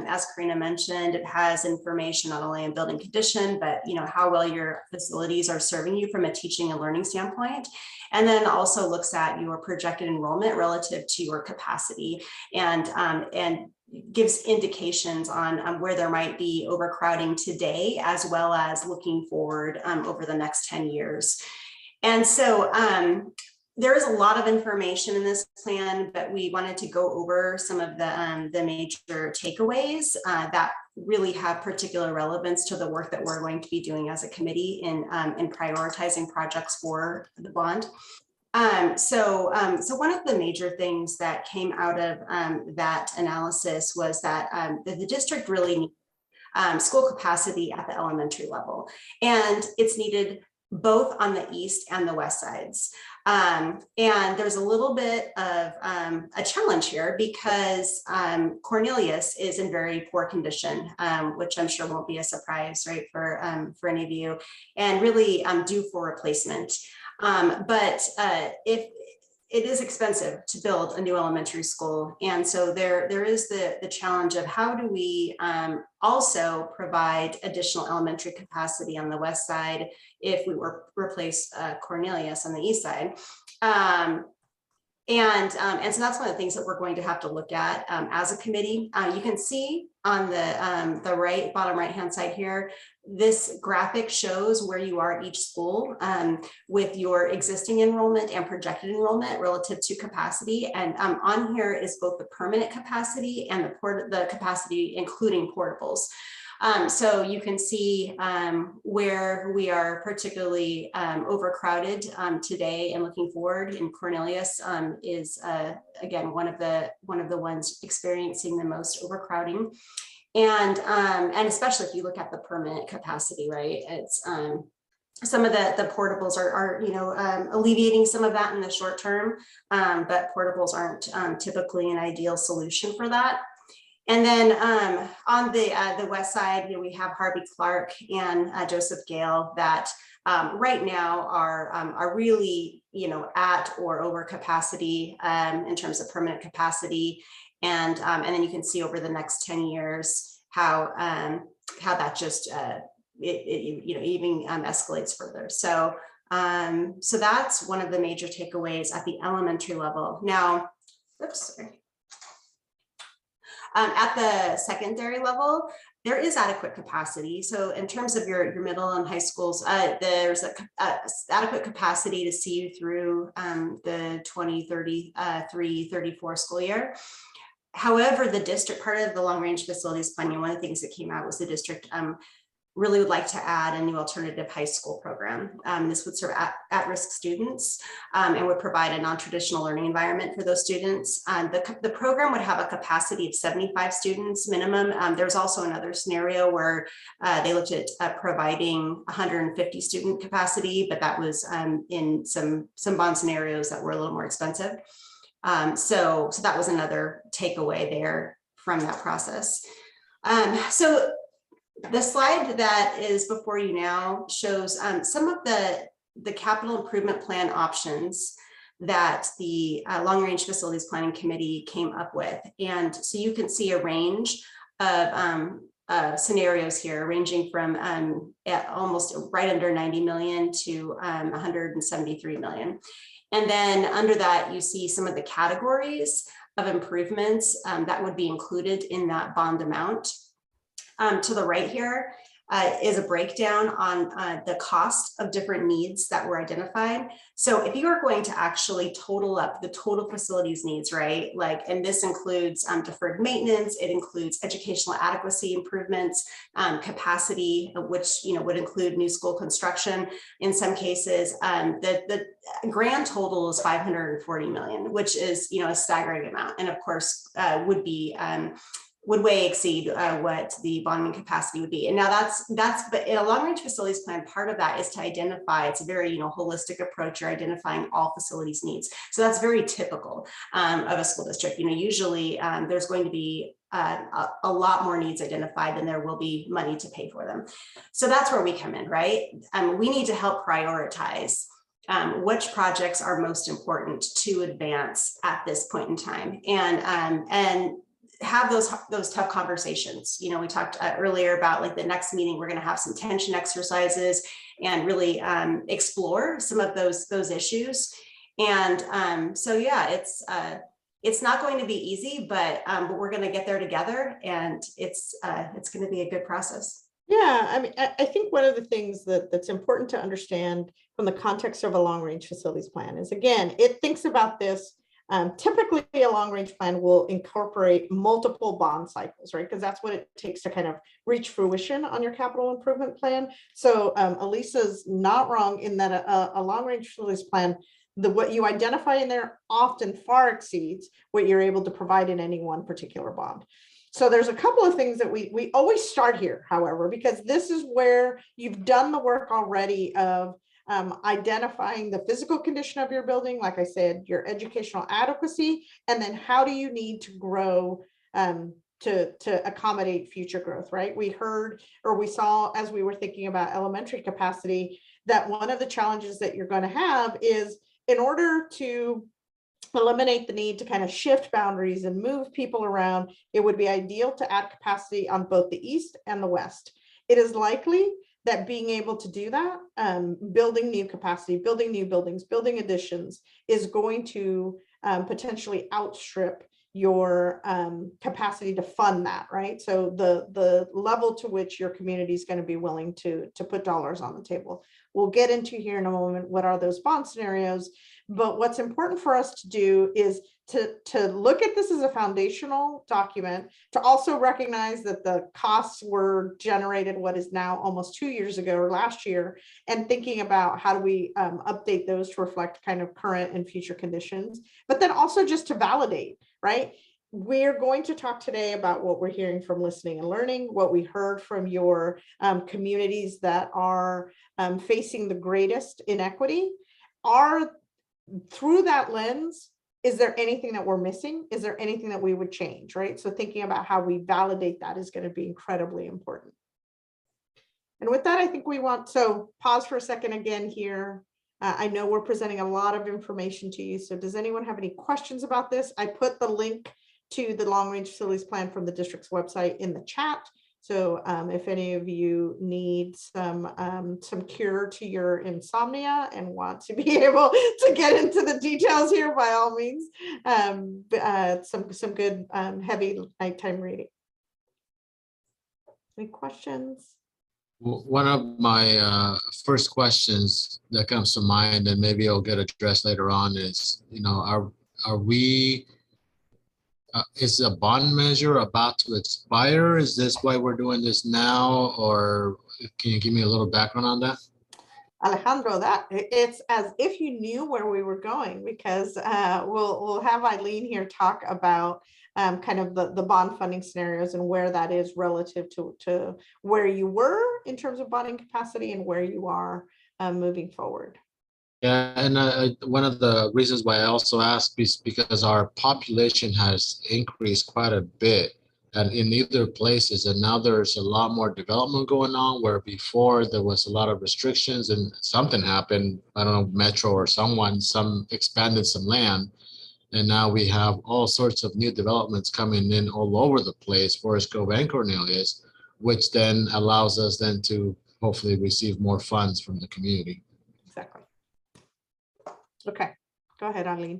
as Karina mentioned, it has information not only on building condition, but how well your facilities are serving you from a teaching and learning standpoint. And then also looks at your projected enrollment relative to your capacity, and gives indications on where there might be overcrowding today, as well as looking forward over the next 10 years. And so there is a lot of information in this plan, but we wanted to go over some of the major takeaways that really have particular relevance to the work that we're going to be doing as a committee in prioritizing projects for the bond. So one of the major things that came out of that analysis was that the district really needs school capacity at the elementary level, and it's needed both on the east and the west sides. And there's a little bit of a challenge here because Cornelius is in very poor condition, which I'm sure won't be a surprise, right, for any of you, and really due for replacement. But if it is expensive to build a new elementary school, and so there is the challenge of how do we also provide additional elementary capacity on the west side if we were replace Cornelius on the east side. And so that's one of the things that we're going to have to look at as a committee. You can see on the right, bottom right-hand side here, this graphic shows where you are at each school with your existing enrollment and projected enrollment relative to capacity. And on here is both the permanent capacity and the capacity, including portables. So you can see where we are particularly overcrowded today and looking forward. And Cornelius is again one of the ones experiencing the most overcrowding, and especially if you look at the permanent capacity, right? It's some of the portables are alleviating some of that in the short term, but portables aren't typically an ideal solution for that. And then on the west side, we have Harvey Clark and Joseph Gale that right now are really at or over capacity in terms of permanent capacity, and then you can see over the next 10 years how that just even escalates further. So so that's one of the major takeaways at the elementary level. Now, oops, sorry. At the secondary level, there is adequate capacity. So in terms of your middle and high schools, there's adequate capacity to see you through the 2033-34 school year. However, the district, part of the long range facilities planning, one of the things that came out was the district really would like to add a new alternative high school program. This would serve at-risk students and would provide a non-traditional learning environment for those students. The program would have a capacity of 75 students minimum. There's also another scenario where they looked at providing 150 student capacity, but that was in some bond scenarios that were a little more expensive. So that was another takeaway there from that process. So the slide that is before you now shows some of the capital improvement plan options that the Long Range Facilities Planning Committee came up with. And so you can see a range of scenarios here, ranging from at almost right under 90 million to 173 million. And then under that, you see some of the categories of improvements that would be included in that bond amount. To the right here is a breakdown on the cost of different needs that were identified. So if you are going to actually total up the total facilities needs, right? And this includes deferred maintenance, it includes educational adequacy improvements, capacity, which would include new school construction. In some cases, the grand total is 540 million, which is a staggering amount, and of course would way exceed what the bonding capacity would be. And now but in a long range facilities plan, part of that is to identify, it's a very holistic approach. You're identifying all facilities needs. So that's very typical of a school district. Usually there's going to be a lot more needs identified than there will be money to pay for them. So that's where we come in, right? We need to help prioritize which projects are most important to advance at this point in time, and have those tough conversations. We talked earlier about the next meeting, we're going to have some tension exercises and really explore some of those issues. And so yeah, it's not going to be easy, but we're going to get there together, and it's going to be a good process.
Yeah, I mean, I think one of the things that's important to understand from the context of a long range facilities plan is, again, it thinks about this. Typically, a long range plan will incorporate multiple bond cycles, right? Because that's what it takes to kind of reach fruition on your capital improvement plan. So Elisa's not wrong in that a long range facilities plan, what you identify in there often far exceeds what you're able to provide in any one particular bond. So there's a couple of things that we always start here, however, because this is where you've done the work already of identifying the physical condition of your building, like I said, your educational adequacy, and then how do you need to grow to accommodate future growth, right? We heard, or we saw as we were thinking about elementary capacity, that one of the challenges that you're going to have is, in order to eliminate the need to kind of shift boundaries and move people around, it would be ideal to add capacity on both the east and the west. It is likely that being able to do that, building new capacity, building new buildings, building additions, is going to potentially outstrip your capacity to fund that, right? So the level to which your community is going to be willing to put dollars on the table. We'll get into here in a moment, what are those bond scenarios? But what's important for us to do is to look at this as a foundational document, to also recognize that the costs were generated what is now almost 2 years ago or last year, and thinking about how do we update those to reflect kind of current and future conditions, but then also just to validate, right? We're going to talk today about what we're hearing from listening and learning, what we heard from your communities that are facing the greatest inequity. Through that lens, is there anything that we're missing? Is there anything that we would change, right? So thinking about how we validate that is going to be incredibly important. And with that, I think we want, so pause for a second again here. I know we're presenting a lot of information to you. So does anyone have any questions about this? I put the link to the long range facilities plan from the district's website in the chat. So if any of you need some cure to your insomnia and want to be able to get into the details here, by all means, some good heavy nighttime reading. Any questions?
One of my first questions that comes to mind, and maybe it'll get addressed later on, is, are we, is a bond measure about to expire? Is this why we're doing this now? Or can you give me a little background on that?
Alejandro, that it's as if you knew where we were going, because we'll have Eileen here talk about kind of the bond funding scenarios and where that is relative to where you were in terms of bonding capacity and where you are moving forward.
Yeah, and one of the reasons why I also asked is because our population has increased quite a bit, and in either places, and now there's a lot more development going on, where before there was a lot of restrictions and something happened, I don't know, Metro or some expanded some land, and now we have all sorts of new developments coming in all over the place, Forest Grove and Cornelius, which then allows us then to hopefully receive more funds from the community.
Exactly. Okay, go ahead, Eileen.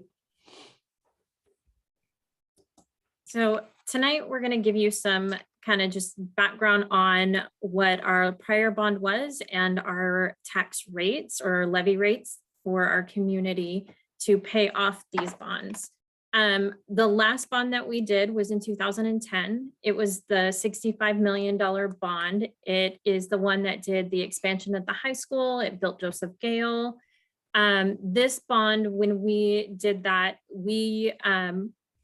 So tonight we're going to give you some kind of just background on what our prior bond was and our tax rates or levy rates for our community to pay off these bonds. The last bond that we did was in 2010. It was the $65 million bond. It is the one that did the expansion at the high school. It built Joseph Gale. This bond, when we did that, we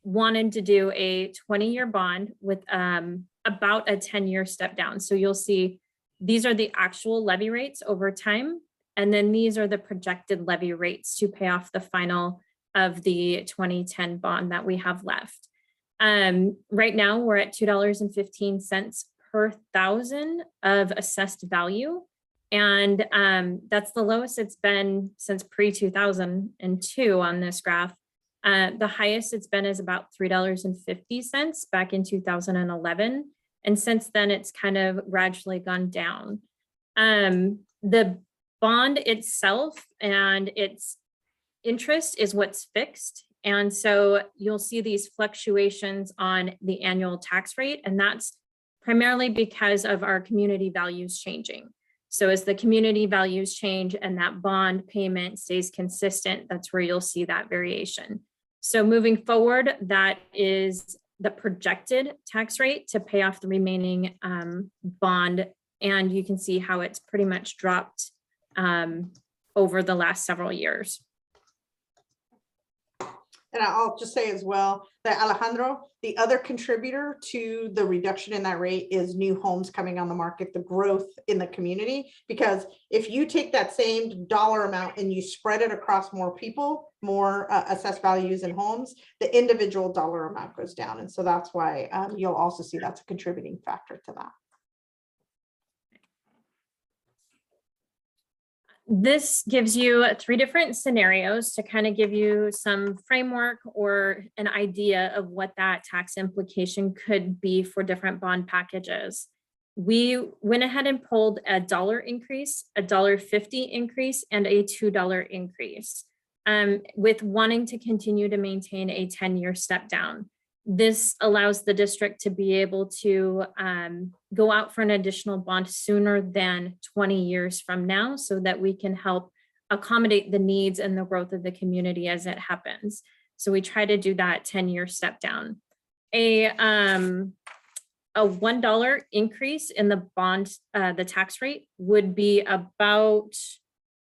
wanted to do a 20-year bond with about a 10-year step down. So you'll see these are the actual levy rates over time. And then these are the projected levy rates to pay off the final of the 2010 bond that we have left. Right now we're at $2.15 per thousand of assessed value. And that's the lowest it's been since pre-2002 on this graph. The highest it's been is about $3.50 back in 2011. And since then, it's kind of gradually gone down. The bond itself and its interest is what's fixed. And so you'll see these fluctuations on the annual tax rate. And that's primarily because of our community values changing. So as the community values change and that bond payment stays consistent, that's where you'll see that variation. So moving forward, that is the projected tax rate to pay off the remaining bond. And you can see how it's pretty much dropped over the last several years.
And I'll just say as well that Alejandro, the other contributor to the reduction in that rate is new homes coming on the market, the growth in the community. Because if you take that same dollar amount and you spread it across more people, more assessed values in homes, the individual dollar amount goes down. And so that's why you'll also see that's a contributing factor to that.
This gives you 3 different scenarios to kind of give you some framework or an idea of what that tax implication could be for different bond packages. We went ahead and pulled a $1 increase, a $1.50 increase, and a $2 increase, with wanting to continue to maintain a 10-year step down. This allows the district to be able to go out for an additional bond sooner than 20 years from now, so that we can help accommodate the needs and the growth of the community as it happens. So we try to do that 10-year step down. A $1 increase in the bond, the tax rate would be about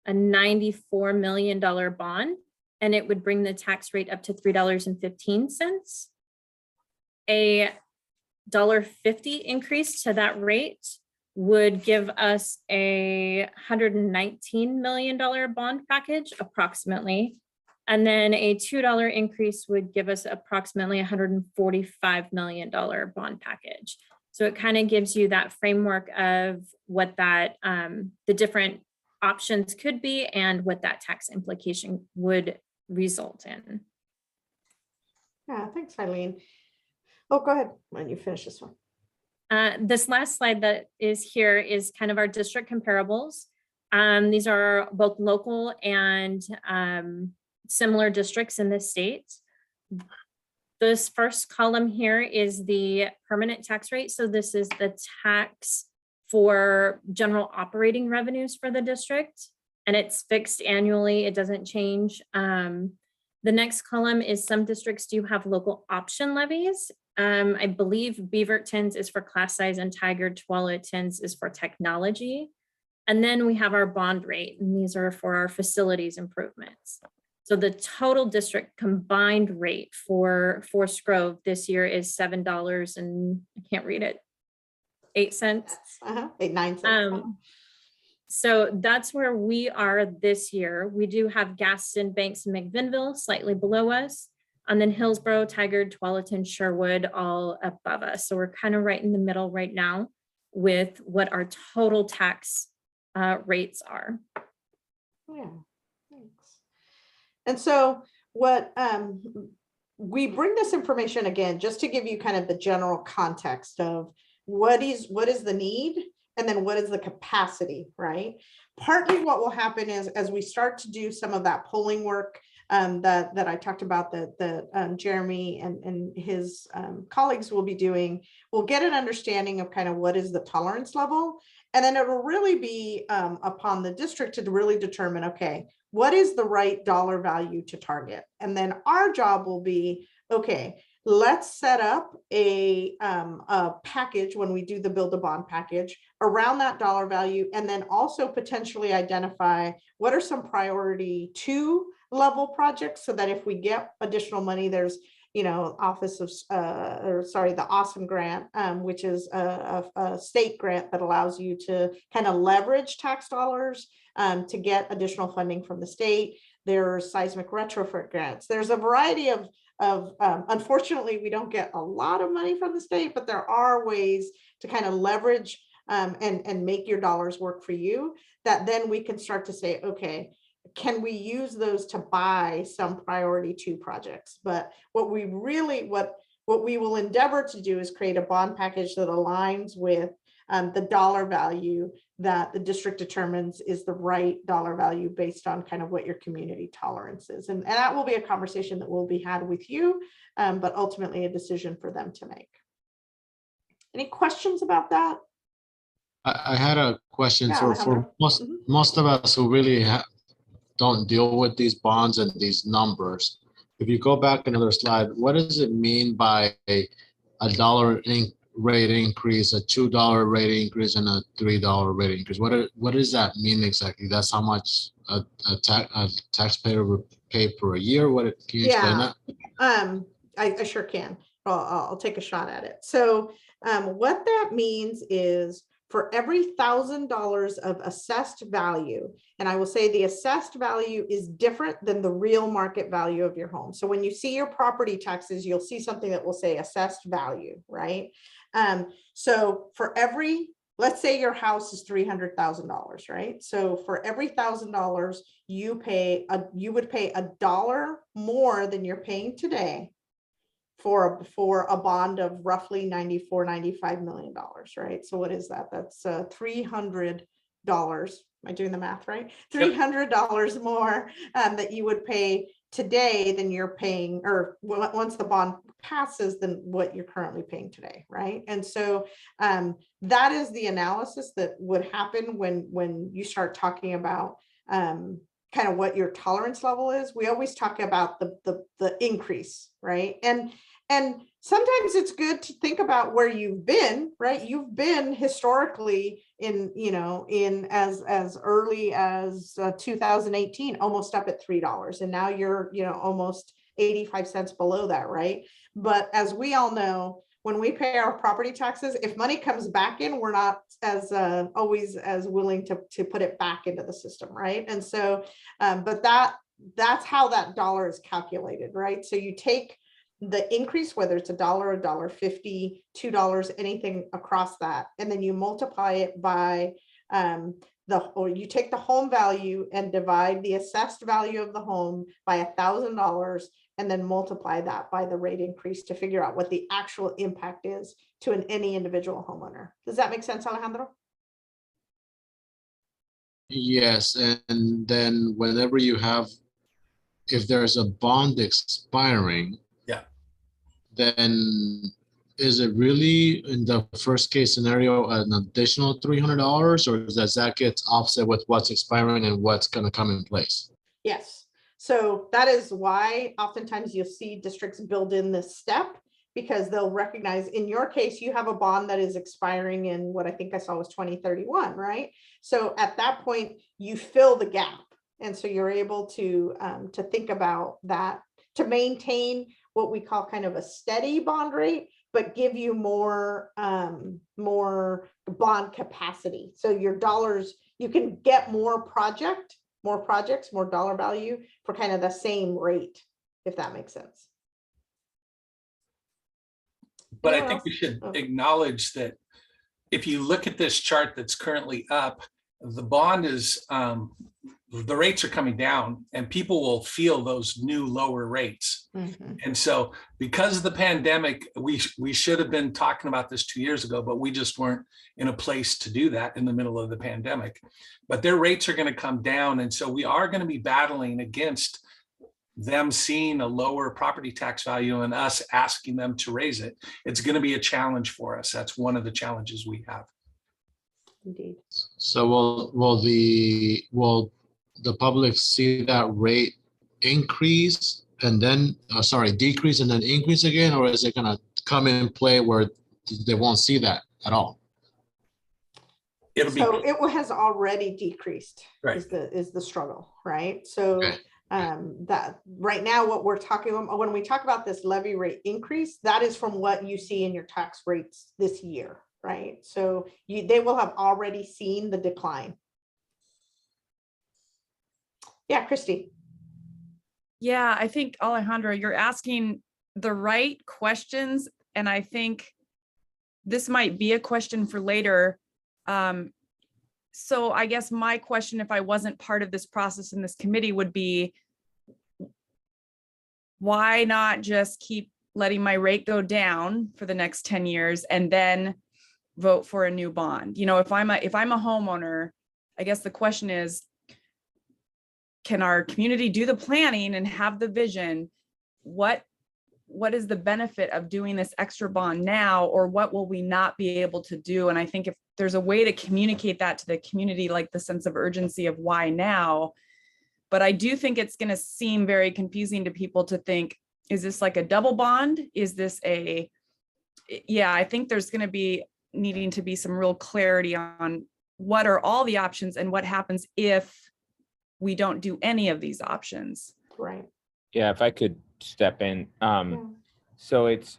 a $94 million bond, and it would bring the tax rate up to $3.15. A $1.50 increase to that rate would give us a $119 million bond package approximately. And then a $2 increase would give us approximately $145 million bond package. So it kind of gives you that framework of what that the different options could be and what that tax implication would result in.
Yeah, thanks, Eileen. Oh, go ahead when you finish this one.
This last slide that is here is kind of our district comparables. These are both local and similar districts in the state. This first column here is the permanent tax rate. So this is the tax for general operating revenues for the district, and it's fixed annually. It doesn't change. The next column is some districts do have local option levies. I believe Beaverton's is for class size and Tiger Tualatin's is for technology. And then we have our bond rate, and these are for our facilities improvements. So the total district combined rate for Forest Grove this year is $7 and I can't read it, 8 cents.
9 cents.
So that's where we are this year. We do have Gaston, Banks, and McVinville slightly below us, and then Hillsborough, Tigard, Tualatin, Sherwood all above us. So we're kind of right in the middle right now with what our total tax rates are.
Yeah, thanks. And so what we bring this information again, just to give you kind of the general context of what is the need and then what is the capacity, right? Partly what will happen is as we start to do some of that polling work that I talked about that Jeremy and his colleagues will be doing, we'll get an understanding of kind of what is the tolerance level. And then it will really be upon the district to really determine, okay, what is the right dollar value to target? And then our job will be, okay, let's set up a package when we do the build a bond package around that dollar value, and then also potentially identify what are some priority 2 level projects, so that if we get additional money, there's, Office of, the Awesome Grant, which is a state grant that allows you to kind of leverage tax dollars to get additional funding from the state. There's seismic retrofit grants. There's a variety of unfortunately, we don't get a lot of money from the state, but there are ways to kind of leverage and make your dollars work for you, that then we can start to say, okay, can we use those to buy some priority 2 projects? But what we will endeavor to do is create a bond package that aligns with the dollar value that the district determines is the right dollar value based on kind of what your community tolerance is. And that will be a conversation that will be had with you, but ultimately a decision for them to make. Any questions about that?
I had a question
Yeah,
for most of us who really don't deal with these bonds and these numbers. If you go back another slide, what does it mean by a dollar rate increase, a $2 rate increase, and a $3 rate increase? What does that mean exactly? That's how much a taxpayer would pay per year? Can you explain that?
I sure can. I'll take a shot at it. So what that means is for every $1,000 of assessed value, and I will say the assessed value is different than the real market value of your home. So when you see your property taxes, you'll see something that will say assessed value, right? So for every, let's say your house is $300,000, right? So for every $1,000 you would pay $1 more than you're paying today for a bond of roughly $95 million, right? So what is that? That's $300. Am I doing the math right? $300 more that you would pay today than you're paying, or once the bond passes than what you're currently paying today, right? And so that is the analysis that would happen when you start talking about kind of what your tolerance level is. We always talk about the increase, right? And sometimes it's good to think about where you've been, right? You've been historically in as early as 2018, almost up at $3. And now you're, almost 85 cents below that, right? But as we all know, when we pay our property taxes, if money comes back in, we're not as always as willing to put it back into the system, right? And so, but that's how that dollar is calculated, right? So you take the increase, whether it's $1, $1.50, $2, anything across that, and then you multiply it by or you take the home value and divide the assessed value of the home by $1,000, and then multiply that by the rate increase to figure out what the actual impact is to any individual homeowner. Does that make sense, Alejandro?
Yes, and then whenever if there's a bond expiring,
Yeah.
then is it really in the first case scenario an additional $300, or does that get offset with what's expiring and what's going to come in place?
Yes. So that is why oftentimes you'll see districts build in this step, because they'll recognize, in your case, you have a bond that is expiring in what I think I saw was 2031, right? So at that point, you fill the gap. And so you're able to think about that, to maintain what we call kind of a steady bond rate, but give you more bond capacity. So your dollars, you can get more projects, more dollar value for kind of the same rate, if that makes sense.
But
Anyone
I think
else?
we should
Oh.
acknowledge that if you look at this chart that's currently up, the bond is, the rates are coming down and people will feel those new lower rates.
Mhm.
And so because of the pandemic, we should have been talking about this 2 years ago, but we just weren't in a place to do that in the middle of the pandemic. But their rates are going to come down. And so we are going to be battling against them seeing a lower property tax value and us asking them to raise it. It's going to be a challenge for us. That's one of the challenges we have.
Indeed.
So will the public see that rate increase and then decrease and then increase again, or is it going to come in play where they won't see that at all?
It'll be,
So it has already decreased,
Right.
is the struggle, right? So
Okay.
that right now, what we're talking about when we talk about this levy rate increase, that is from what you see in your tax rates this year, right? So they will have already seen the decline. Yeah, Christy.
Yeah, I think Alejandro, you're asking the right questions, and I think this might be a question for later. So I guess my question, if I wasn't part of this process in this committee, would be, why not just keep letting my rate go down for the next 10 years and then vote for a new bond? If I'm a homeowner, I guess the question is, can our community do the planning and have the vision? What is the benefit of doing this extra bond now, or what will we not be able to do? And I think if there's a way to communicate that to the community, like the sense of urgency of why now, but I do think it's going to seem very confusing to people to think, is this like a double bond? Is this I think there's going to be needing to be some real clarity on what are all the options and what happens if we don't do any of these options.
Right.
Yeah, if I could step in. So it's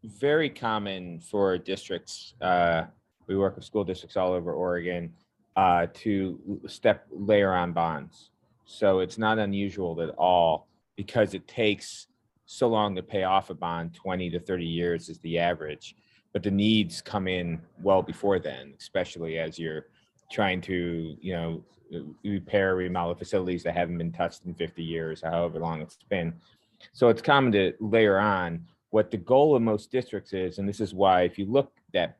very common for districts, we work with school districts all over Oregon, to layer on bonds. So it's not unusual at all, because it takes so long to pay off a bond. 20 to 30 years is the average, but the needs come in well before then, especially as you're trying to, repair, remodel facilities that haven't been touched in 50 years, however long it's been. So it's common to layer on. What the goal of most districts is, and this is why if you look at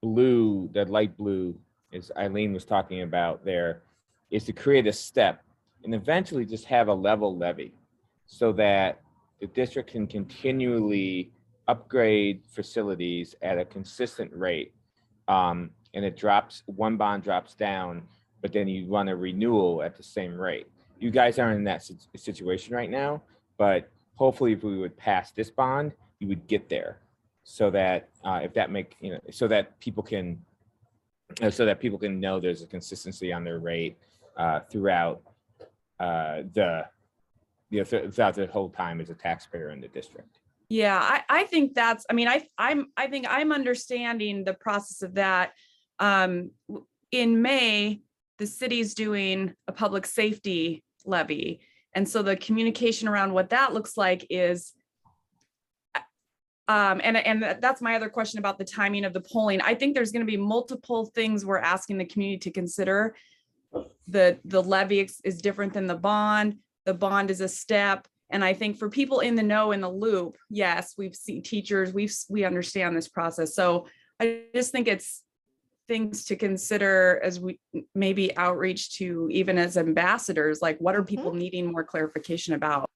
blue, that light blue, as Eileen was talking about there, is to create a step and eventually just have a level levy, so that the district can continually upgrade facilities at a consistent rate. And it drops, one bond drops down, but then you run a renewal at the same rate. You guys aren't in that situation right now, but hopefully if we would pass this bond, you would get there. So that if that make, you know, so that people can know there's a consistency on their rate throughout throughout the whole time as a taxpayer in the district.
Yeah, I think that's, I mean, I think I'm understanding the process of that. In May, the city's doing a public safety levy. And so the communication around what that looks like is, and that's my other question about the timing of the polling. I think there's going to be multiple things we're asking the community to consider. The levy is different than the bond. The bond is a step. And I think for people in the know, in the loop, yes, we've seen teachers, we understand this process. So I just think it's things to consider as we maybe outreach to, even as ambassadors, like what are people needing more clarification about?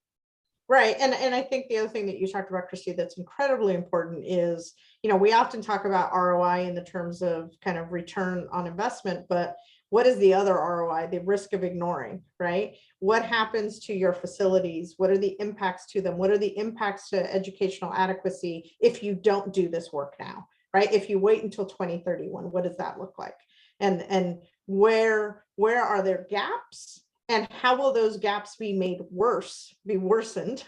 Right. And I think the other thing that you talked about, Christy, that's incredibly important is, you know, we often talk about ROI in the terms of kind of return on investment, but what is the other ROI? The risk of ignoring, right? What happens to your facilities? What are the impacts to them? What are the impacts to educational adequacy if you don't do this work now, right? If you wait until 2031, what does that look like? And where are there gaps? And how will those gaps be made worse, be worsened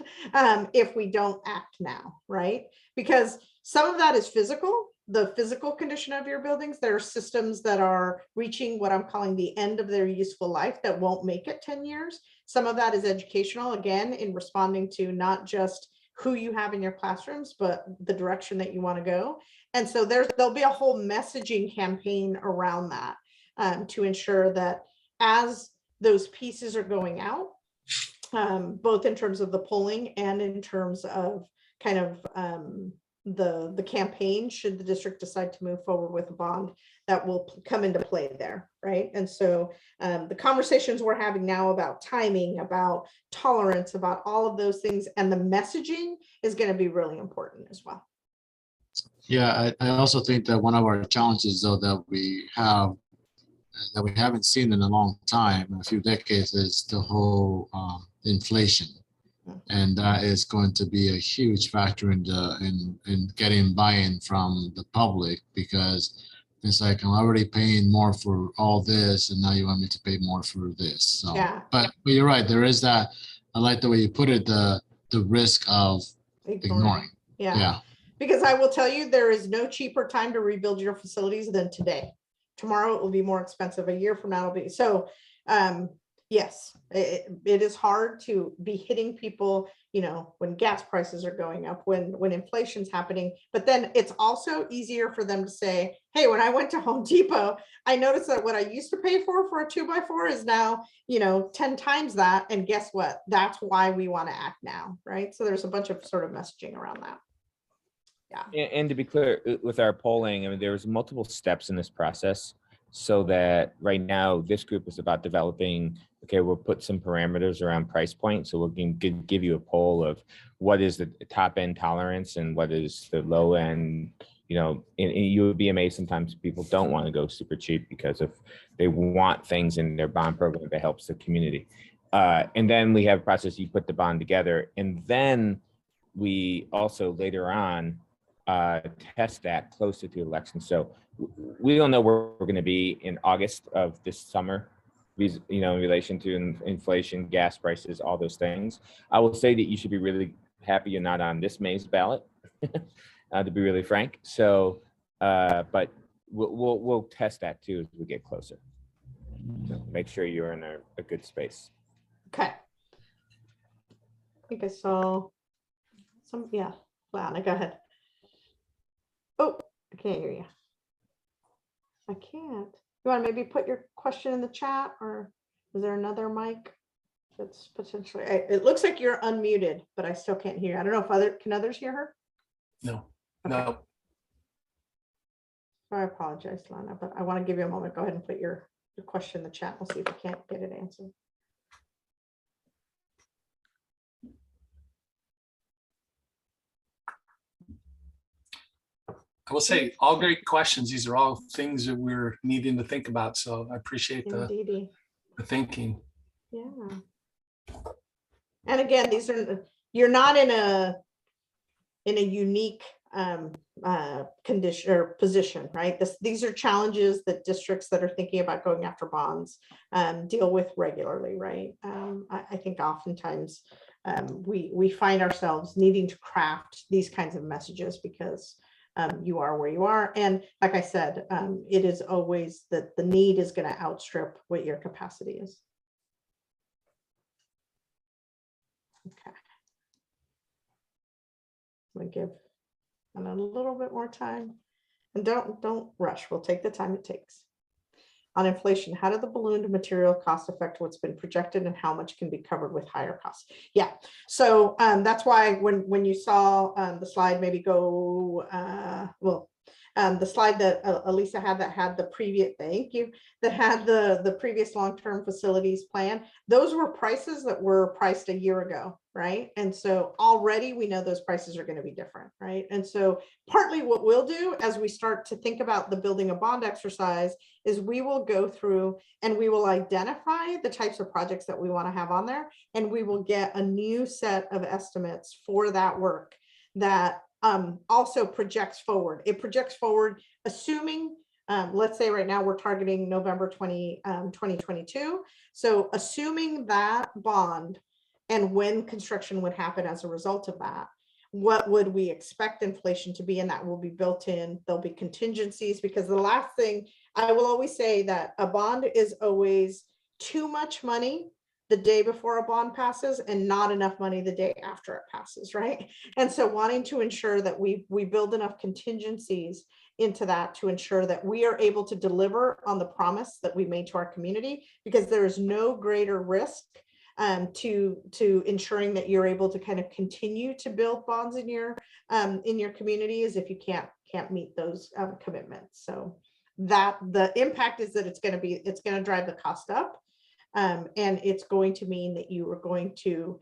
if we don't act now, right? Because some of that is physical, the physical condition of your buildings. There are systems that are reaching what I'm calling the end of their useful life that won't make it 10 years. Some of that is educational, again, in responding to not just who you have in your classrooms, but the direction that you want to go. And so there'll be a whole messaging campaign around that to ensure that as those pieces are going out, both in terms of the polling and in terms of kind of the campaign, should the district decide to move forward with a bond, that will come into play there, right? And so the conversations we're having now about timing, about tolerance, about all of those things, and the messaging is going to be really important as well.
Yeah, I also think that one of our challenges, though, that we haven't seen in a long time, a few decades, is the whole inflation, and that is going to be a huge factor in getting buy-in from the public, because it's like, I'm already paying more for all this, and now you want me to pay more for this. So,
Yeah.
but you're right. There is that. I like the way you put it. The risk of ignoring.
Yeah. Because I will tell you, there is no cheaper time to rebuild your facilities than today. Tomorrow it will be more expensive. A year from now it'll be. So yes, it is hard to be hitting people, you know, when gas prices are going up, when inflation's happening. But then it's also easier for them to say, hey, when I went to Home Depot, I noticed that what I used to pay for a 2x4 is now, you know, 10 times that. And guess what? That's why we want to act now, right? So there's a bunch of sort of messaging around that. Yeah.
And to be clear, with our polling, I mean, there's multiple steps in this process, so that right now this group is about developing, okay, we'll put some parameters around price point. So we can give you a poll of what is the top end tolerance and what is the low end, you know, and you would be amazed sometimes people don't want to go super cheap because of they want things in their bond program that helps the community. And then we have a process, you put the bond together, and then we also later on test that closer to election. So we don't know where we're going to be in August of this summer, you know, in relation to inflation, gas prices, all those things. I will say that you should be really happy you're not on this May's ballot, to be really frank. So, but we'll test that too as we get closer. So make sure you're in a good space.
Okay. I think I saw some, yeah, Lana, go ahead. Oh, I can't hear you. I can't. You want to maybe put your question in the chat, or is there another mic that's potentially, it looks like you're unmuted, but I still can't hear you. I don't know if can others hear her?
No,
Okay.
no.
I apologize, Lana, but I want to give you a moment. Go ahead and put your question in the chat. We'll see if we can't get it answered.
I will say, all great questions. These are all things that we're needing to think about. So I appreciate the
Indeedy.
thinking.
Yeah. And again, these are, you're not in a unique condition or position, right? These are challenges that districts that are thinking about going after bonds deal with regularly, right? I think oftentimes we find ourselves needing to craft these kinds of messages because you are where you are. And like I said, it is always that the need is going to outstrip what your capacity is. Okay. I'm gonna give them a little bit more time, and don't rush. We'll take the time it takes. On inflation, how did the ballooned material cost affect what's been projected, and how much can be covered with higher costs? Yeah, so that's why when you saw the slide, maybe go the slide that Elisa had that had the previous, thank you, that had the previous long-term facilities plan. Those were prices that were priced a year ago, right? And so already we know those prices are going to be different, right? And so partly what we'll do as we start to think about the building a bond exercise is we will go through and we will identify the types of projects that we want to have on there, and we will get a new set of estimates for that work that also projects forward. It projects forward, assuming, let's say right now we're targeting November 2022. So assuming that bond and when construction would happen as a result of that, what would we expect inflation to be? And that will be built in. There'll be contingencies, because the last thing I will always say that a bond is always too much money the day before a bond passes and not enough money the day after it passes, right? And so wanting to ensure that we build enough contingencies into that to ensure that we are able to deliver on the promise that we made to our community, because there is no greater risk to ensuring that you're able to kind of continue to build bonds in your community is if you can't meet those commitments. So that the impact is that it's going to drive the cost up. And it's going to mean that you are going to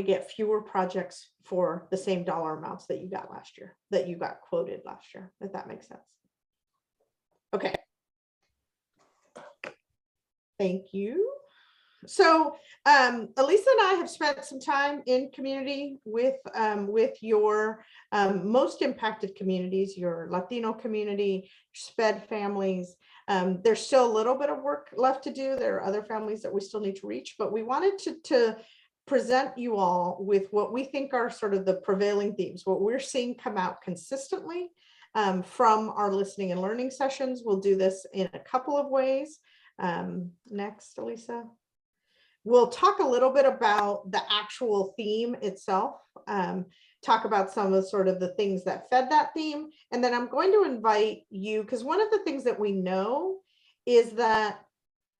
get fewer projects for the same dollar amounts that you got last year, that you got quoted last year, if that makes sense. Okay. Thank you. So Elisa and I have spent some time in community with your most impacted communities, your Latino community, SPED families. There's still a little bit of work left to do. There are other families that we still need to reach, but we wanted to present you all with what we think are sort of the prevailing themes, what we're seeing come out consistently from our listening and learning sessions. We'll do this in a couple of ways. Next, Elisa. We'll talk a little bit about the actual theme itself, talk about some of sort of the things that fed that theme. And then I'm going to invite you, because one of the things that we know is that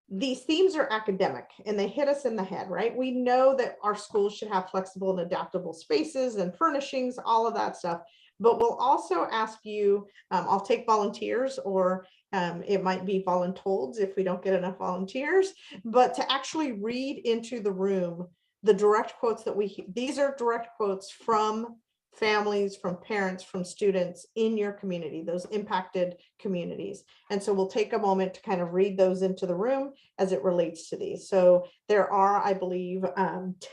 these themes are academic and they hit us in the head, right? We know that our schools should have flexible and adaptable spaces and furnishings, all of that stuff. But we'll also ask you, I'll take volunteers, or it might be voluntold if we don't get enough volunteers, but to actually read into the room the direct quotes that these are direct quotes from families, from parents, from students in your community, those impacted communities. And so we'll take a moment to kind of read those into the room as it relates to these. So there are, I believe,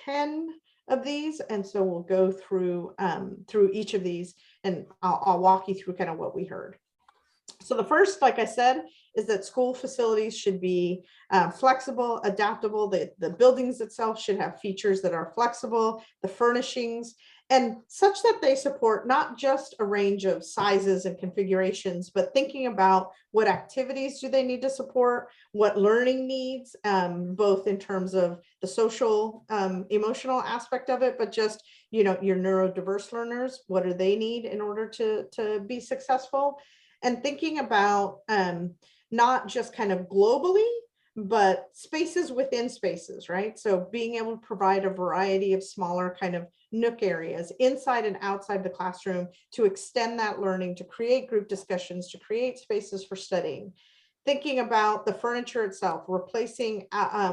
10 of these. And so we'll go through each of these, and I'll walk you through kind of what we heard. So the first, like I said, is that school facilities should be flexible, adaptable. The buildings itself should have features that are flexible, the furnishings, and such that they support not just a range of sizes and configurations, but thinking about what activities do they need to support, what learning needs, both in terms of the social, emotional aspect of it, but just, you know, your neurodiverse learners, what do they need in order to be successful? And thinking about not just kind of globally, but spaces within spaces, right? So being able to provide a variety of smaller kind of nook areas inside and outside the classroom to extend that learning, to create group discussions, to create spaces for studying. Thinking about the furniture itself, replacing,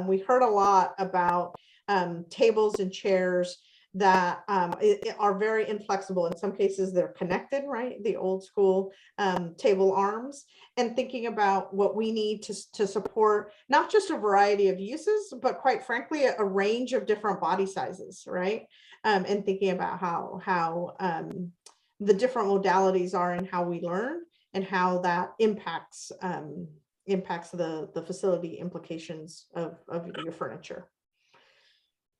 we heard a lot about tables and chairs that are very inflexible. In some cases, they're connected, right? The old school table arms, and thinking about what we need to support not just a variety of uses, but quite frankly, a range of different body sizes, right? And thinking about how the different modalities are and how we learn and how that impacts the facility implications of your furniture.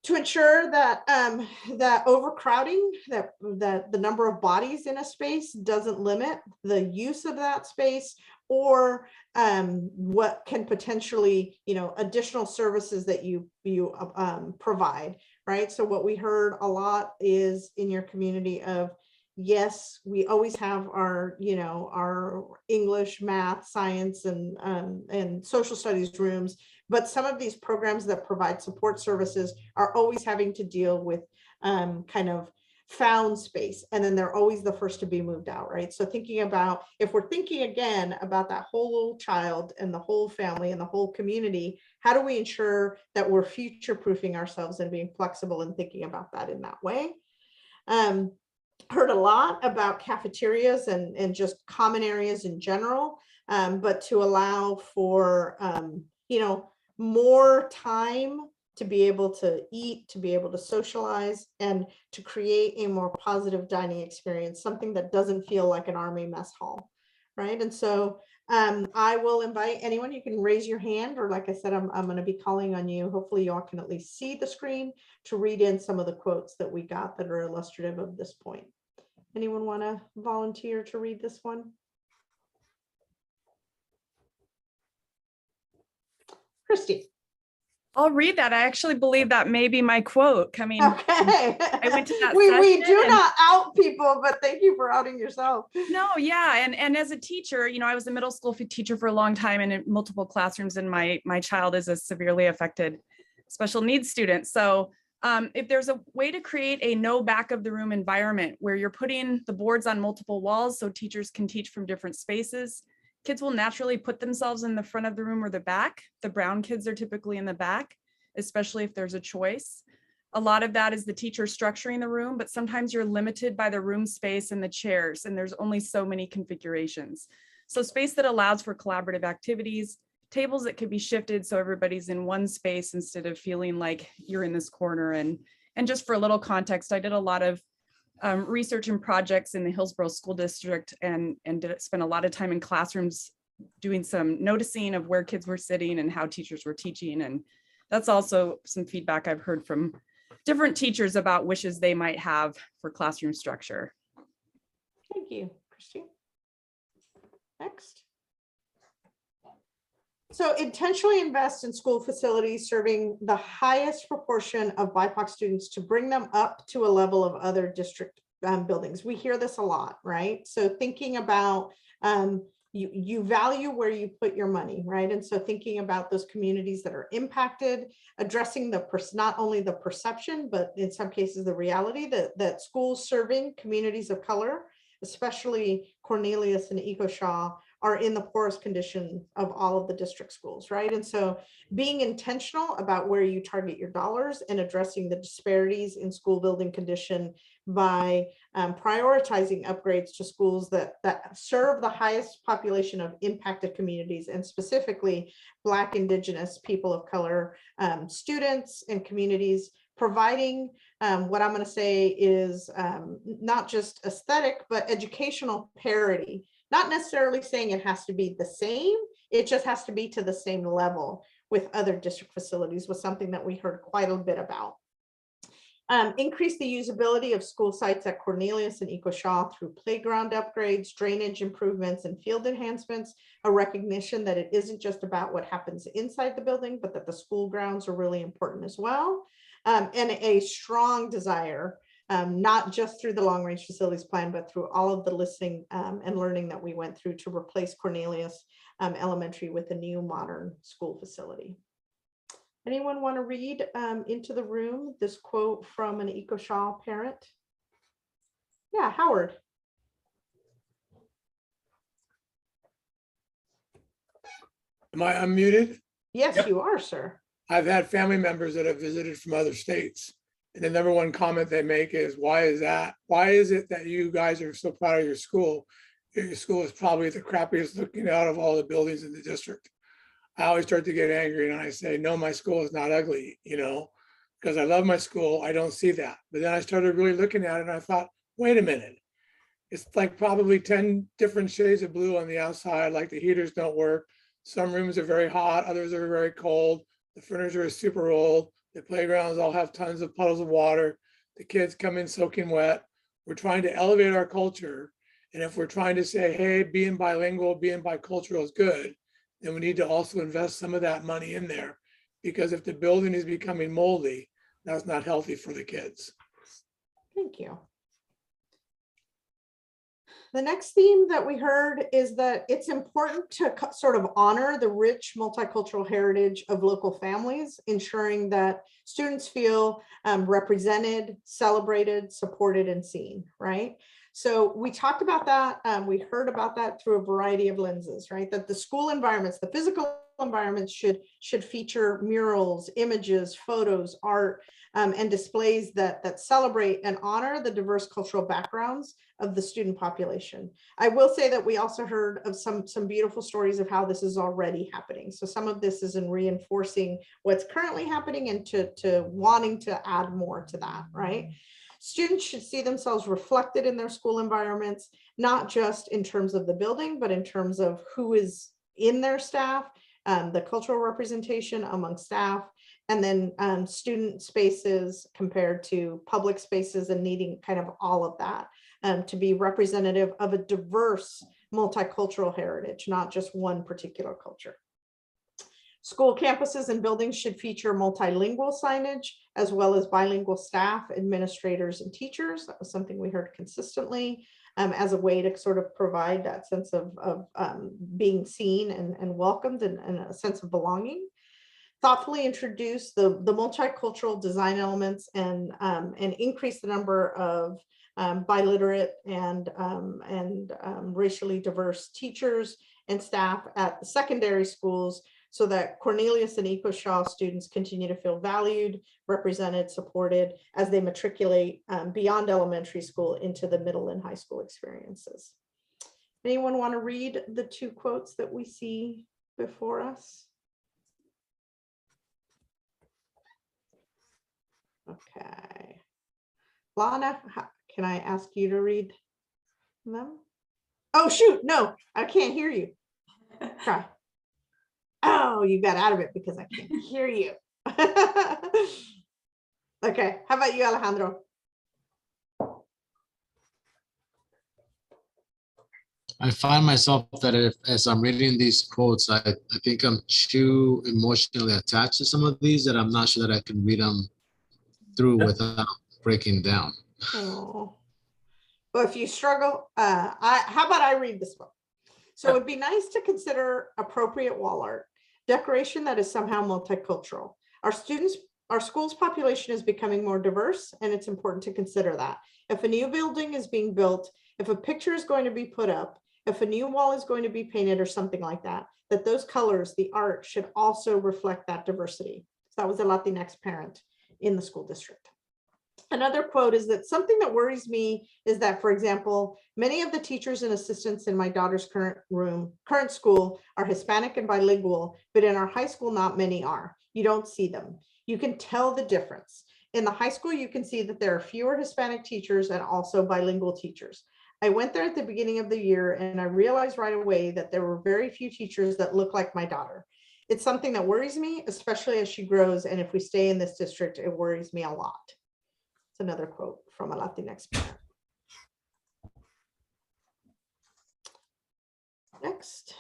To ensure that that overcrowding, that the number of bodies in a space doesn't limit the use of that space, or what can potentially, additional services that you provide, right? So what we heard a lot is in your community of, yes, we always have our, our English, math, science, and social studies rooms, but some of these programs that provide support services are always having to deal with kind of found space, and then they're always the first to be moved out, right? So thinking about, if we're thinking again about that whole child and the whole family and the whole community, how do we ensure that we're future-proofing ourselves and being flexible and thinking about that in that way? Heard a lot about cafeterias and just common areas in general, but to allow for, more time to be able to eat, to be able to socialize, and to create a more positive dining experience, something that doesn't feel like an Army mess hall, right? And so I will invite anyone, you can raise your hand, or like I said, I'm going to be calling on you. Hopefully you all can at least see the screen to read in some of the quotes that we got that are illustrative of this point. Anyone want to volunteer to read this one? Christy.
I'll read that. I actually believe that may be my quote coming.
Okay.
I went to that
we
session
do
and-
not out people, but thank you for outing yourself.
No, yeah. And as a teacher, I was a middle school teacher for a long time and in multiple classrooms, and my child is a severely affected special needs student. So if there's a way to create a no back of the room environment where you're putting the boards on multiple walls so teachers can teach from different spaces, kids will naturally put themselves in the front of the room or the back. The brown kids are typically in the back, especially if there's a choice. A lot of that is the teacher structuring the room, but sometimes you're limited by the room space and the chairs, and there's only so many configurations. So space that allows for collaborative activities, tables that could be shifted so everybody's in one space instead of feeling like you're in this corner. And just for a little context, I did a lot of research and projects in the Hillsborough School District and spent a lot of time in classrooms doing some noticing of where kids were sitting and how teachers were teaching. And that's also some feedback I've heard from different teachers about wishes they might have for classroom structure.
Thank you, Christy. Next. So intentionally invest in school facilities serving the highest proportion of BIPOC students to bring them up to a level of other district buildings. We hear this a lot, right? So thinking about you value where you put your money, right? And so thinking about those communities that are impacted, addressing not only the perception, but in some cases the reality that schools serving communities of color, especially Cornelius and Eco Shaw, are in the poorest condition of all of the district schools, right? And so being intentional about where you target your dollars and addressing the disparities in school building condition by prioritizing upgrades to schools that serve the highest population of impacted communities, and specifically Black, Indigenous, people of color, students and communities, providing what I'm going to say is not just aesthetic, but educational parity. Not necessarily saying it has to be the same, it just has to be to the same level with other district facilities, was something that we heard quite a bit about. Increase the usability of school sites at Cornelius and Eco Shaw through playground upgrades, drainage improvements, and field enhancements, a recognition that it isn't just about what happens inside the building, but that the school grounds are really important as well. And a strong desire, not just through the long range facilities plan, but through all of the listening and learning that we went through to replace Cornelius Elementary with a new modern school facility. Anyone want to read into the room this quote from an Eco Shaw parent? Yeah, Howard.
Am I unmuted?
Yes,
Yep.
you are, sir.
I've had family members that have visited from other states, And the number one comment they make is, why is that? Why is it that you guys are so proud of your school? Your school is probably the crappiest looking out of all the buildings in the district. I always start to get angry and I say, no, my school is not ugly, because I love my school. I don't see that. But then I started really looking at it and I thought, wait a minute. It's like probably 10 different shades of blue on the outside, like the heaters don't work. Some rooms are very hot, others are very cold. The furniture is super old. The playgrounds all have tons of puddles of water. The kids come in soaking wet. We're trying to elevate our culture. And if we're trying to say, hey, being bilingual, being bicultural is good, then we need to also invest some of that money in there. Because if the building is becoming moldy, that's not healthy for the kids.
Thank you. The next theme that we heard is that it's important to sort of honor the rich multicultural heritage of local families, ensuring that students feel represented, celebrated, supported, and seen, right? So we talked about that. We heard about that through a variety of lenses, right? That the school environments, the physical environments should feature murals, images, photos, art, and displays that celebrate and honor the diverse cultural backgrounds of the student population. I will say that we also heard of some beautiful stories of how this is already happening. So some of this is in reinforcing what's currently happening and to wanting to add more to that, right? Students should see themselves reflected in their school environments, not just in terms of the building, but in terms of who is in their staff, the cultural representation among staff, and then student spaces compared to public spaces, and needing kind of all of that to be representative of a diverse multicultural heritage, not just one particular culture. School campuses and buildings should feature multilingual signage, as well as bilingual staff, administrators, and teachers. That was something we heard consistently as a way to sort of provide that sense of being seen and welcomed, and a sense of belonging. Thoughtfully introduce the multicultural design elements and increase the number of biliterate and racially diverse teachers and staff at the secondary schools, so that Cornelius and Eco Shaw students continue to feel valued, represented, supported as they matriculate beyond elementary school into the middle and high school experiences. Anyone want to read the two quotes that we see before us? Okay. Lana, can I ask you to read them? Oh, shoot, no, I can't hear you. Try. Oh, you got out of it because I can't hear you. Okay, how about you, Alejandro?
I find myself that as I'm reading these quotes, I think I'm too emotionally attached to some of these that I'm not sure that I can read them through without breaking down.
Oh, well, if you struggle, how about I read this one? So it would be nice to consider appropriate wall art, decoration that is somehow multicultural. Our school's population is becoming more diverse, and it's important to consider that. If a new building is being built, if a picture is going to be put up, if a new wall is going to be painted or something like that, that those colors, the art, should also reflect that diversity. So that was a Latinx parent in the school district. Another quote is that something that worries me is that, for example, many of the teachers and assistants in my daughter's current school are Hispanic and bilingual, but in our high school, not many are. You don't see them. You can tell the difference. In the high school, you can see that there are fewer Hispanic teachers and also bilingual teachers. I went there at the beginning of the year and I realized right away that there were very few teachers that look like my daughter. It's something that worries me, especially as she grows. And if we stay in this district, it worries me a lot. It's another quote from a Latinx parent. Next,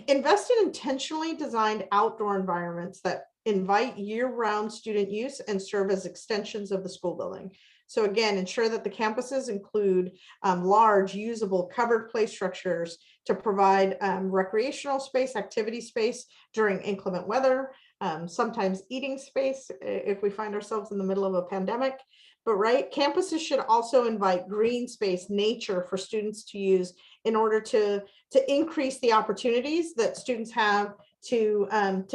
invest in intentionally designed outdoor environments that invite year-round student use and serve as extensions of the school building. So again, ensure that the campuses include large, usable, covered play structures to provide recreational space, activity space during inclement weather, sometimes eating space if we find ourselves in the middle of a pandemic. But right, campuses should also invite green space, nature for students to use in order to increase the opportunities that students have to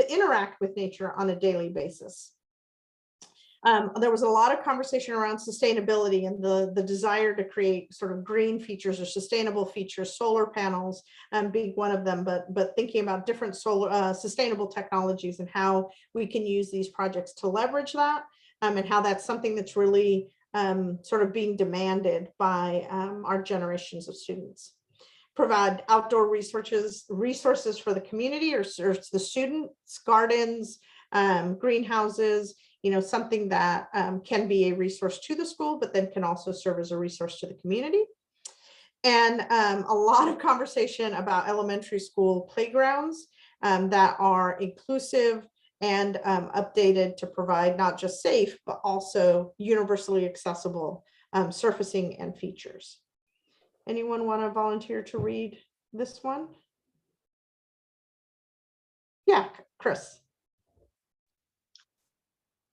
interact with nature on a daily basis. There was a lot of conversation around sustainability and the desire to create sort of green features or sustainable features, solar panels being one of them, but thinking about different solar sustainable technologies and how we can use these projects to leverage that, and how that's something that's really sort of being demanded by our generations of students. Provide outdoor resources for the community or the students, gardens, greenhouses, something that can be a resource to the school, but then can also serve as a resource to the community. And a lot of conversation about elementary school playgrounds that are inclusive and updated to provide not just safe, but also universally accessible surfacing and features. Anyone want to volunteer to read this one? Yeah, Chris.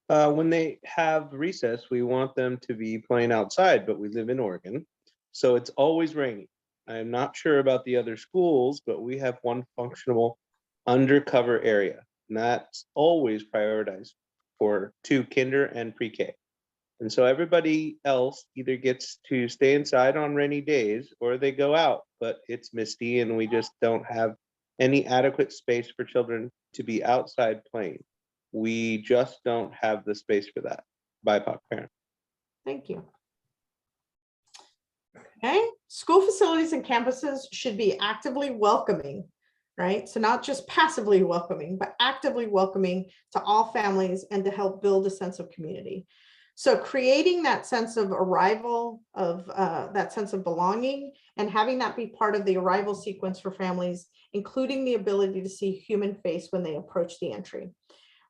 When they have recess, we want them to be playing outside, but we live in Oregon, so it's always raining. I'm not sure about the other schools, but we have one functional undercover area, and that's always prioritized for 2 kinder and pre-K. And so everybody else either gets to stay inside on rainy days or they go out, but it's misty and we just don't have any adequate space for children to be outside playing. We just don't have the space for that. BIPOC parent.
Thank you. Okay, school facilities and campuses should be actively welcoming, right? So not just passively welcoming, but actively welcoming to all families and to help build a sense of community. So creating that sense of arrival, of that sense of belonging, and having that be part of the arrival sequence for families, including the ability to see human face when they approach the entry,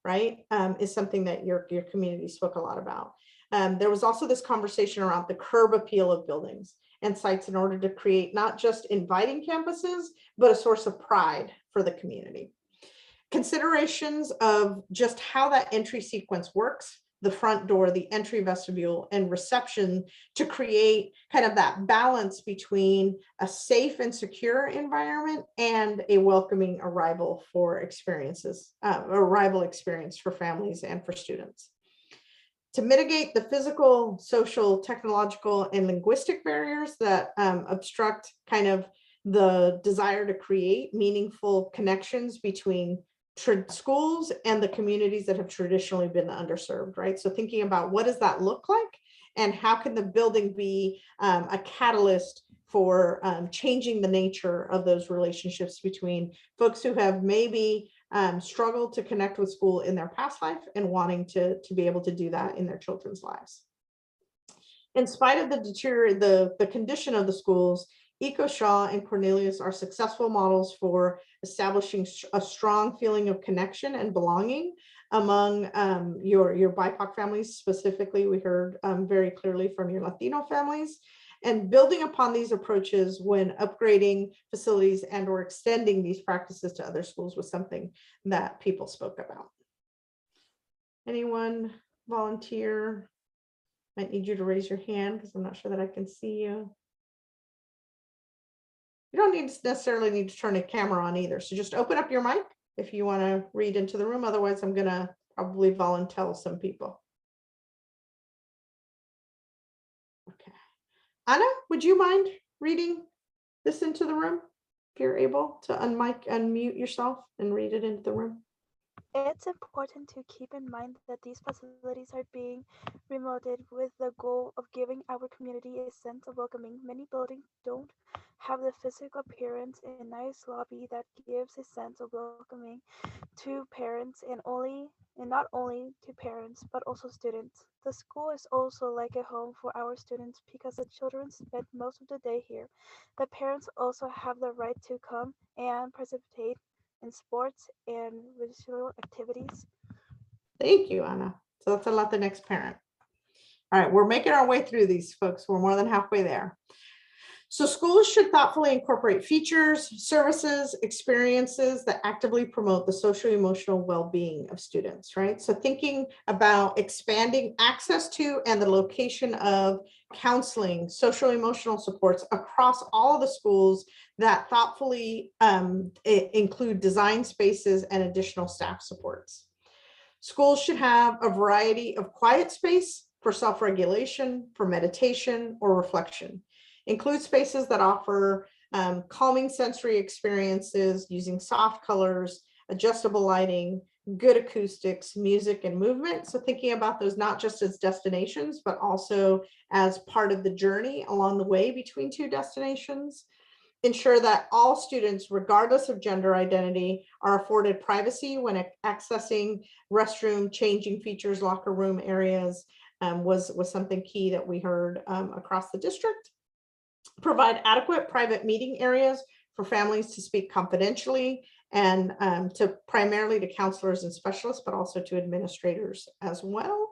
right, is something that your community spoke a lot about. There was also this conversation around the curb appeal of buildings and sites in order to create not just inviting campuses, but a source of pride for the community. Considerations of just how that entry sequence works, the front door, the entry vestibule, and reception to create kind of that balance between a safe and secure environment and a welcoming arrival for experiences, arrival experience for families and for students. To mitigate the physical, social, technological, and linguistic barriers that obstruct kind of the desire to create meaningful connections between schools and the communities that have traditionally been underserved, right? So thinking about what does that look like and how can the building be a catalyst for changing the nature of those relationships between folks who have maybe struggled to connect with school in their past life and wanting to be able to do that in their children's lives. In spite of the condition of the schools, Eco Shaw and Cornelius are successful models for establishing a strong feeling of connection and belonging among your BIPOC families. Specifically, we heard very clearly from your Latino families, and building upon these approaches when upgrading facilities and or extending these practices to other schools was something that people spoke about. Anyone volunteer? I need you to raise your hand because I'm not sure that I can see you. You don't necessarily need to turn a camera on either. So just open up your mic if you want to read into the room. Otherwise, I'm going to probably volunteer some people. Okay. Anna, would you mind reading this into the room? If you're able to unmute yourself and read it into the room.
It's important to keep in mind that these facilities are being remodeled with the goal of giving our community a sense of welcoming. Many buildings don't have the physical appearance and nice lobby that gives a sense of welcoming to parents and not only to parents, but also students. The school is also like a home for our students because the children spend most of the day here. The parents also have the right to come and participate in sports and visual activities.
Thank you, Anna. So let's let the next parent. All right, we're making our way through these, folks. We're more than halfway there. So schools should thoughtfully incorporate features, services, experiences that actively promote the social-emotional well-being of students, right? So thinking about expanding access to and the location of counseling, social-emotional supports across all of the schools that thoughtfully include design spaces and additional staff supports. Schools should have a variety of quiet space for self-regulation, for meditation or reflection. Include spaces that offer calming sensory experiences using soft colors, adjustable lighting, good acoustics, music, and movement. So thinking about those not just as destinations, but also as part of the journey along the way between two destinations. Ensure that all students, regardless of gender identity, are afforded privacy when accessing restroom, changing features, locker room areas was something key that we heard across the district. Provide adequate private meeting areas for families to speak confidentially and to primarily to counselors and specialists, but also to administrators as well.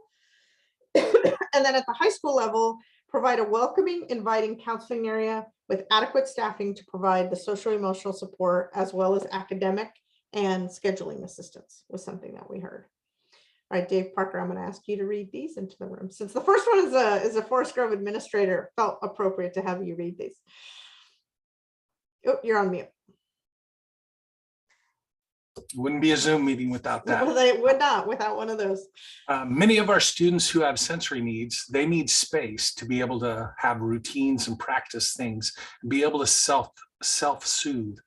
And then at the high school level, provide a welcoming, inviting counseling area with adequate staffing to provide the social emotional support as well as academic and scheduling assistance was something that we heard. All right, Dave Parker, I'm going to ask you to read these into the room. Since the first one is a Forest Grove administrator, felt appropriate to have you read these. Oh, you're on mute.
Wouldn't be a Zoom meeting without that.
Well, they would not without one of those.
Many of our students who have sensory needs, they need space to be able to have routines and practice things, be able to self-soothe.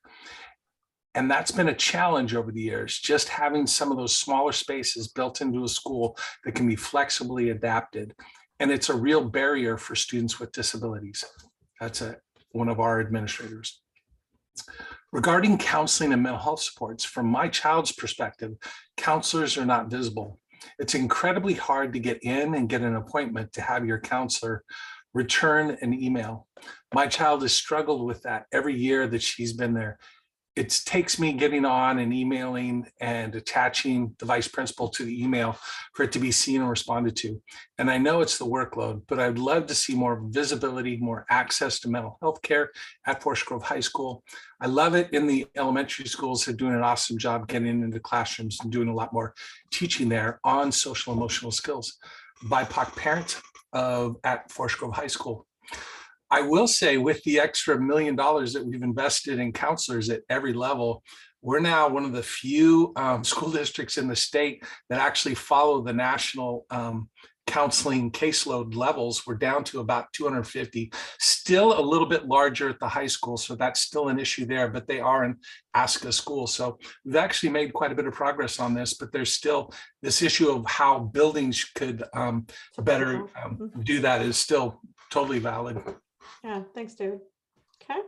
And that's been a challenge over the years, just having some of those smaller spaces built into a school that can be flexibly adapted. And it's a real barrier for students with disabilities. That's one of our administrators. Regarding counseling and mental health supports, from my child's perspective, counselors are not visible. It's incredibly hard to get in and get an appointment to have your counselor return an email. My child has struggled with that every year that she's been there. It takes me getting on and emailing and attaching the vice principal to the email for it to be seen and responded to. And I know it's the workload, but I'd love to see more visibility, more access to mental health care at Forest Grove High School. I love it in the elementary schools. They're doing an awesome job getting into classrooms and doing a lot more teaching there on social emotional skills. BIPOC parents at Forest Grove High School. I will say, with the extra $1 million that we've invested in counselors at every level, we're now one of the few school districts in the state that actually follow the national counseling caseload levels. We're down to about 250, still a little bit larger at the high school. So that's still an issue there, but they are an ASCA school. So we've actually made quite a bit of progress on this, but there's still this issue of how buildings could better do that is still totally valid.
Yeah, thanks, David. Okay.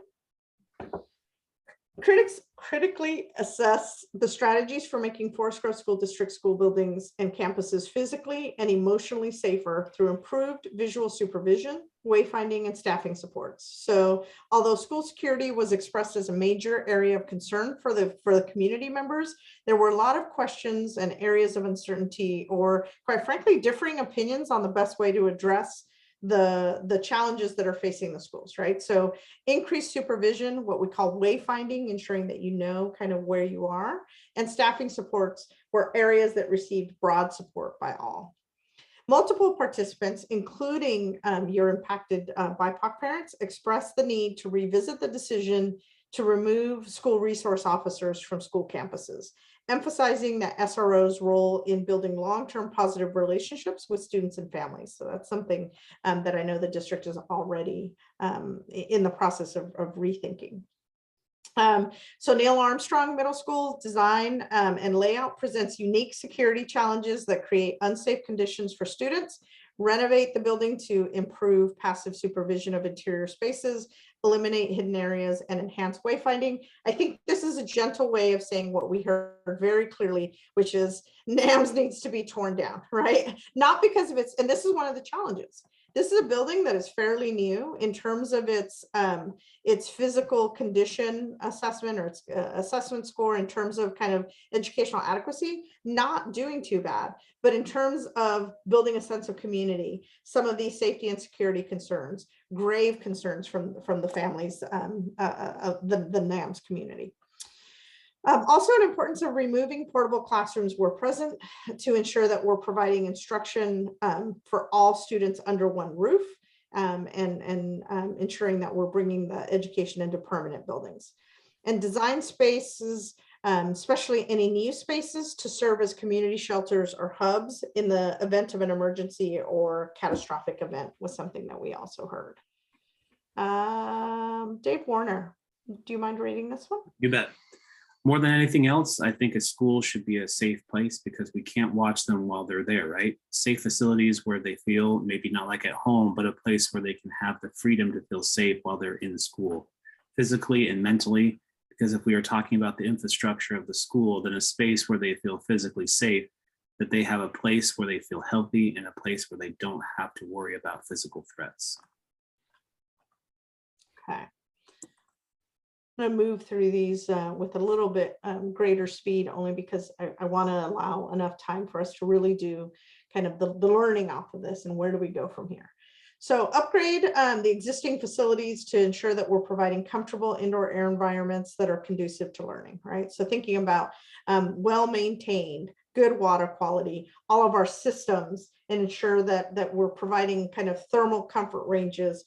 Critics critically assess the strategies for making Forest Grove School District school buildings and campuses physically and emotionally safer through improved visual supervision, wayfinding, and staffing supports. So although school security was expressed as a major area of concern for the community members, there were a lot of questions and areas of uncertainty, or quite frankly, differing opinions on the best way to address the challenges that are facing the schools, right? So increased supervision, what we call wayfinding, ensuring that you know kind of where you are, and staffing supports were areas that received broad support by all. Multiple participants, including your impacted BIPOC parents, expressed the need to revisit the decision to remove school resource officers from school campuses, emphasizing that SRO's role in building long-term positive relationships with students and families. So that's something that I know the district is already in the process of rethinking. So Neil Armstrong Middle School design and layout presents unique security challenges that create unsafe conditions for students. Renovate the building to improve passive supervision of interior spaces, eliminate hidden areas, and enhance wayfinding. I think this is a gentle way of saying what we heard very clearly, which is NAMS needs to be torn down, right? Not because of its, and this is one of the challenges. This is a building that is fairly new in terms of its physical condition assessment, or its assessment score in terms of kind of educational adequacy, not doing too bad. But in terms of building a sense of community, some of these safety and security concerns, grave concerns from the families of the NAMS community. Also, an importance of removing portable classrooms were present to ensure that we're providing instruction for all students under one roof, and ensuring that we're bringing the education into permanent buildings. And design spaces especially any new spaces to serve as community shelters or hubs in the event of an emergency or catastrophic event was something that we also heard. Dave Warner, do you mind reading this one?
You bet. More than anything else, I think a school should be a safe place because we can't watch them while they're there, right? Safe facilities where they feel maybe not like at home, but a place where they can have the freedom to feel safe while they're in school, physically and mentally. Because if we are talking about the infrastructure of the school, then a space where they feel physically safe, that they have a place where they feel healthy and a place where they don't have to worry about physical threats.
Okay. I'm going to move through these with a little bit greater speed, only because I want to allow enough time for us to really do kind of the learning off of this and where do we go from here. So upgrade the existing facilities to ensure that we're providing comfortable indoor air environments that are conducive to learning, right? So thinking about well-maintained, good water quality, all of our systems, and ensure that we're providing kind of thermal comfort ranges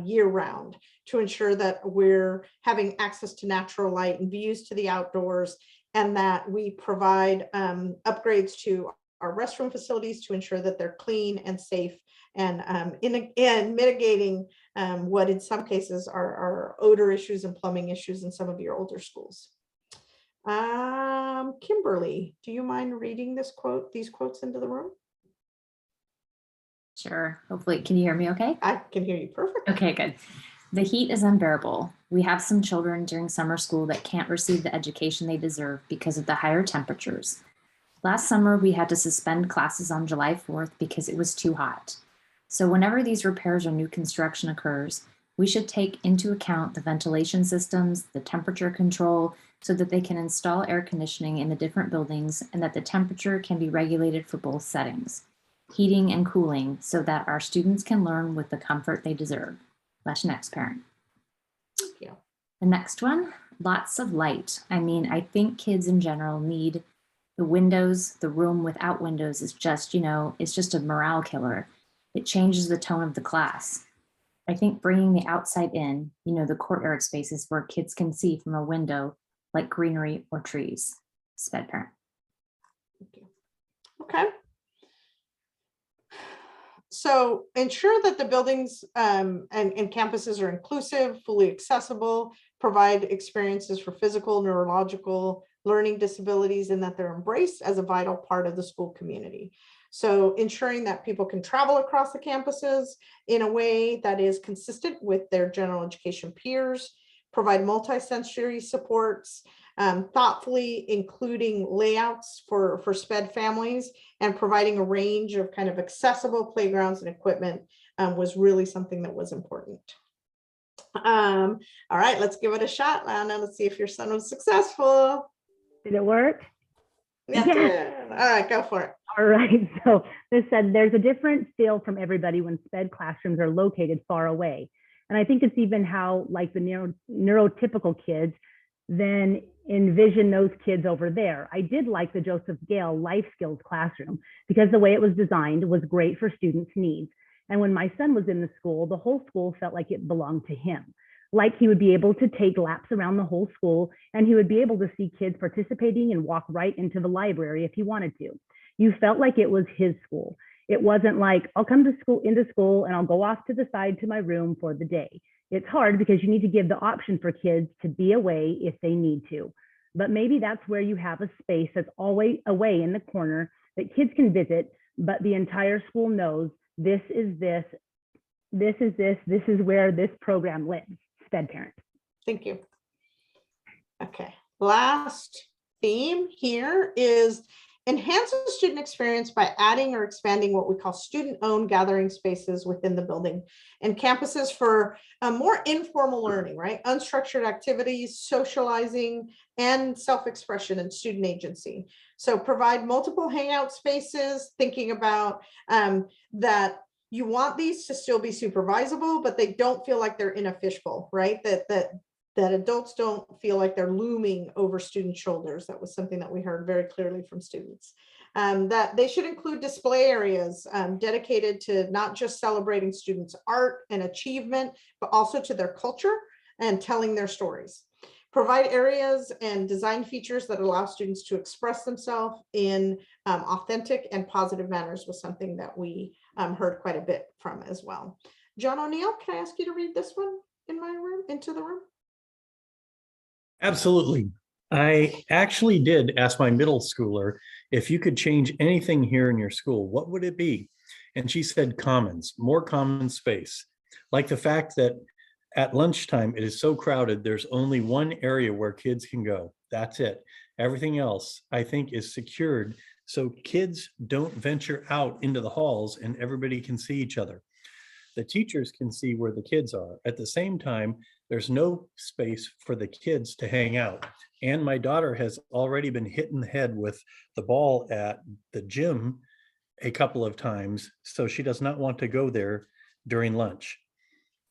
year round to ensure that we're having access to natural light and views to the outdoors, and that we provide upgrades to our restroom facilities to ensure that they're clean and safe, and mitigating what in some cases are odor issues and plumbing issues in some of your older schools. Kimberly, do you mind reading these quotes into the room?
Sure. Hopefully, can you hear me okay?
I can hear you perfect.
Okay, good. The heat is unbearable. We have some children during summer school that can't receive the education they deserve because of the higher temperatures. Last summer, we had to suspend classes on July 4th because it was too hot. So whenever these repairs or new construction occurs, we should take into account the ventilation systems, the temperature control, so that they can install air conditioning in the different buildings and that the temperature can be regulated for both settings, heating and cooling, so that our students can learn with the comfort they deserve. Next parent.
Thank you.
The next one, lots of light. I mean, I think kids in general need the windows. The room without windows is just, it's just a morale killer. It changes the tone of the class. I think bringing the outside in, the courtyard spaces where kids can see from a window, like greenery or trees. Sped parent.
Thank you. Okay. So ensure that the buildings and campuses are inclusive, fully accessible, provide experiences for physical, neurological, learning disabilities, and that they're embraced as a vital part of the school community. So ensuring that people can travel across the campuses in a way that is consistent with their general education peers, provide multi-sensory supports, thoughtfully including layouts for SPED families, and providing a range of kind of accessible playgrounds and equipment was really something that was important. All right, let's give it a shot, Lana. Let's see if your son was successful.
Did it work?
Yeah. All right, go for it.
All right. So this said, there's a different feel from everybody when SPED classrooms are located far away. And I think it's even how, like, the neurotypical kids then envision those kids over there. I did like the Joseph Gale life skills classroom because the way it was designed was great for students' needs. And when my son was in the school, the whole school felt like it belonged to him. Like he would be able to take laps around the whole school, and he would be able to see kids participating and walk right into the library if he wanted to. You felt like it was his school. It wasn't like, I'll come to school, into school, and I'll go off to the side to my room for the day. It's hard because you need to give the option for kids to be away if they need to. But maybe that's where you have a space that's always away in the corner that kids can visit, but the entire school knows this is this, this is this, this is where this program lives. SPED parent.
Thank you. Okay, last theme here is enhance the student experience by adding or expanding what we call student-owned gathering spaces within the building and campuses for more informal learning, right? Unstructured activities, socializing, and self-expression and student agency. So provide multiple hangout spaces, thinking about that you want these to still be supervisable, but they don't feel like they're in a fishbowl, right? That adults don't feel like they're looming over students' shoulders. That was something that we heard very clearly from students. That they should include display areas dedicated to not just celebrating students' art and achievement, but also to their culture and telling their stories. Provide areas and design features that allow students to express themselves in authentic and positive manners was something that we heard quite a bit from as well. John O'Neill, can I ask you to read this one in my room, into the room?
Absolutely. I actually did ask my middle schooler if you could change anything here in your school, what would it be? And she said commons, more common space. Like the fact that at lunchtime, it is so crowded, there's only one area where kids can go. That's it. Everything else, I think, is secured so kids don't venture out into the halls and everybody can see each other. The teachers can see where the kids are. At the same time, there's no space for the kids to hang out. And my daughter has already been hit in the head with the ball at the gym a couple of times, so she does not want to go there during lunch.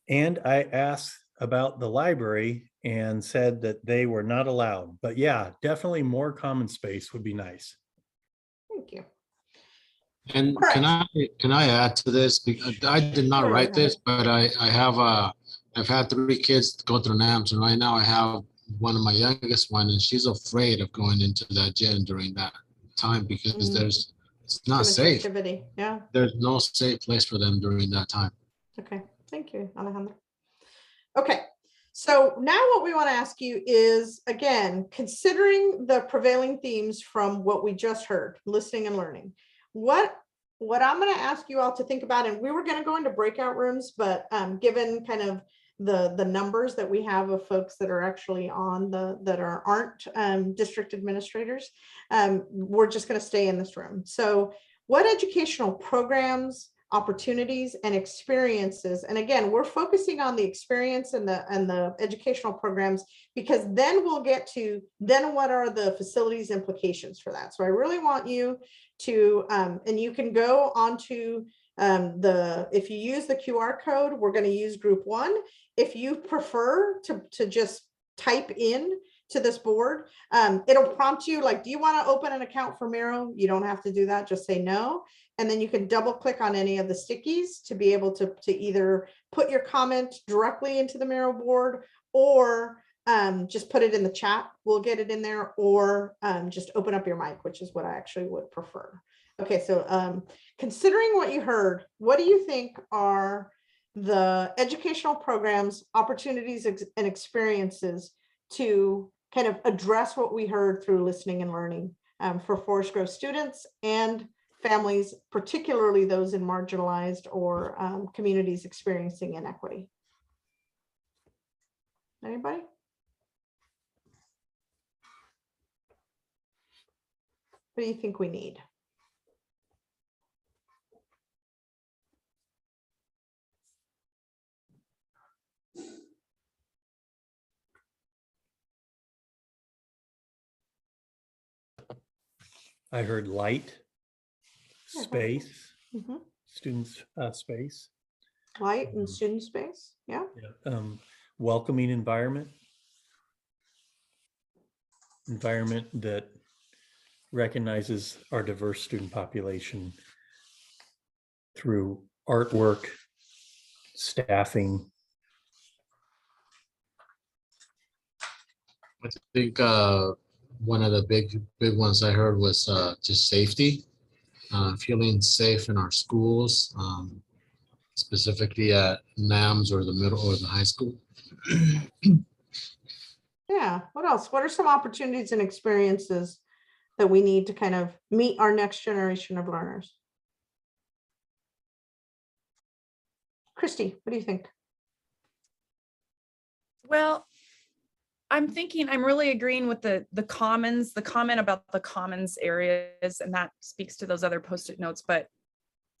And I asked about the library and said that they were not allowed. But yeah, definitely more common space would be nice.
Thank you.
And
All right.
can I add to this? Because I did not
Sure,
write
Heather.
this, but I've had 3 kids go through NAMS, and right now I have one of my youngest one, and she's afraid of going into that gym during that time because it's
Too
not
much
safe.
activity. Yeah.
There's no safe place for them during that time.
Okay. Thank you, Alejandro. Okay. So now what we want to ask you is, again, considering the prevailing themes from what we just heard, listening and learning, what I'm going to ask you all to think about, and we were going to go into breakout rooms, but given kind of the numbers that we have of folks that are actually on that aren't district administrators, we're just going to stay in this room. So what educational programs, opportunities, and experiences, and again, we're focusing on the experience and the educational programs, because then we'll get to then what are the facilities implications for that. So I really want you to and you can go onto if you use the QR code, we're going to use group 1. If you prefer to just type in to this board, it'll prompt you like, do you want to open an account for Miro? You don't have to do that, just say no. And then you can double click on any of the stickies to be able to either put your comment directly into the Miro board, or just put it in the chat. We'll get it in there, or just open up your mic, which is what I actually would prefer. Okay, so considering what you heard, what do you think are the educational programs, opportunities, and experiences to kind of address what we heard through listening and learning for Forest Grove students and families, particularly those in marginalized or communities experiencing inequity? Anybody? What do you think we need?
I heard light, space,
Mhm.
students' space,
Light and student space. Yeah.
welcoming environment that recognizes our diverse student population through artwork, staffing.
I think one of the big ones I heard was just safety, feeling safe in our schools, specifically at NAMS or the middle or the high school.
Yeah. What else? What are some opportunities and experiences that we need to kind of meet our next generation of learners? Christy, what do you think?
Well, I'm really agreeing with the comment about the commons areas, and that speaks to those other Post-it notes. But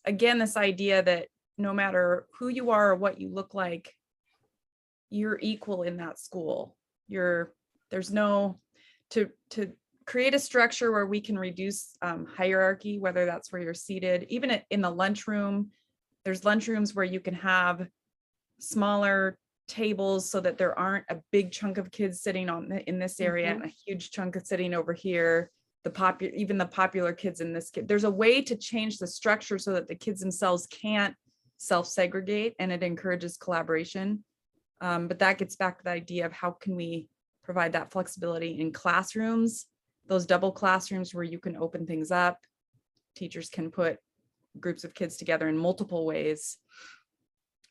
again, this idea that no matter who you are or what you look like, you're equal in that school. There's no to create a structure where we can reduce hierarchy, whether that's where you're seated, even in the lunchroom. There's lunchrooms where you can have smaller tables so that there aren't a big chunk of kids sitting in this area and a huge chunk of sitting over here. Even the popular kids in this kid. There's a way to change the structure so that the kids themselves can't self-segregate, and it encourages collaboration. But that gets back to the idea of how can we provide that flexibility in classrooms, those double classrooms where you can open things up. Teachers can put groups of kids together in multiple ways.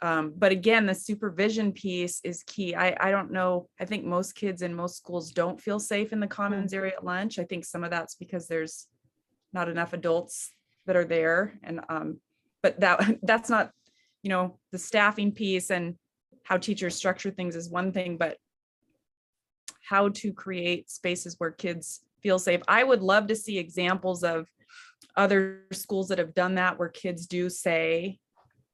But again, the supervision piece is key. I don't know. I think most kids in most schools don't feel safe in the commons area at lunch. I think some of that's because there's not enough adults that are there. And but that's not, you know, the staffing piece and how teachers structure things is one thing, but how to create spaces where kids feel safe. I would love to see examples of other schools that have done that, where kids do say,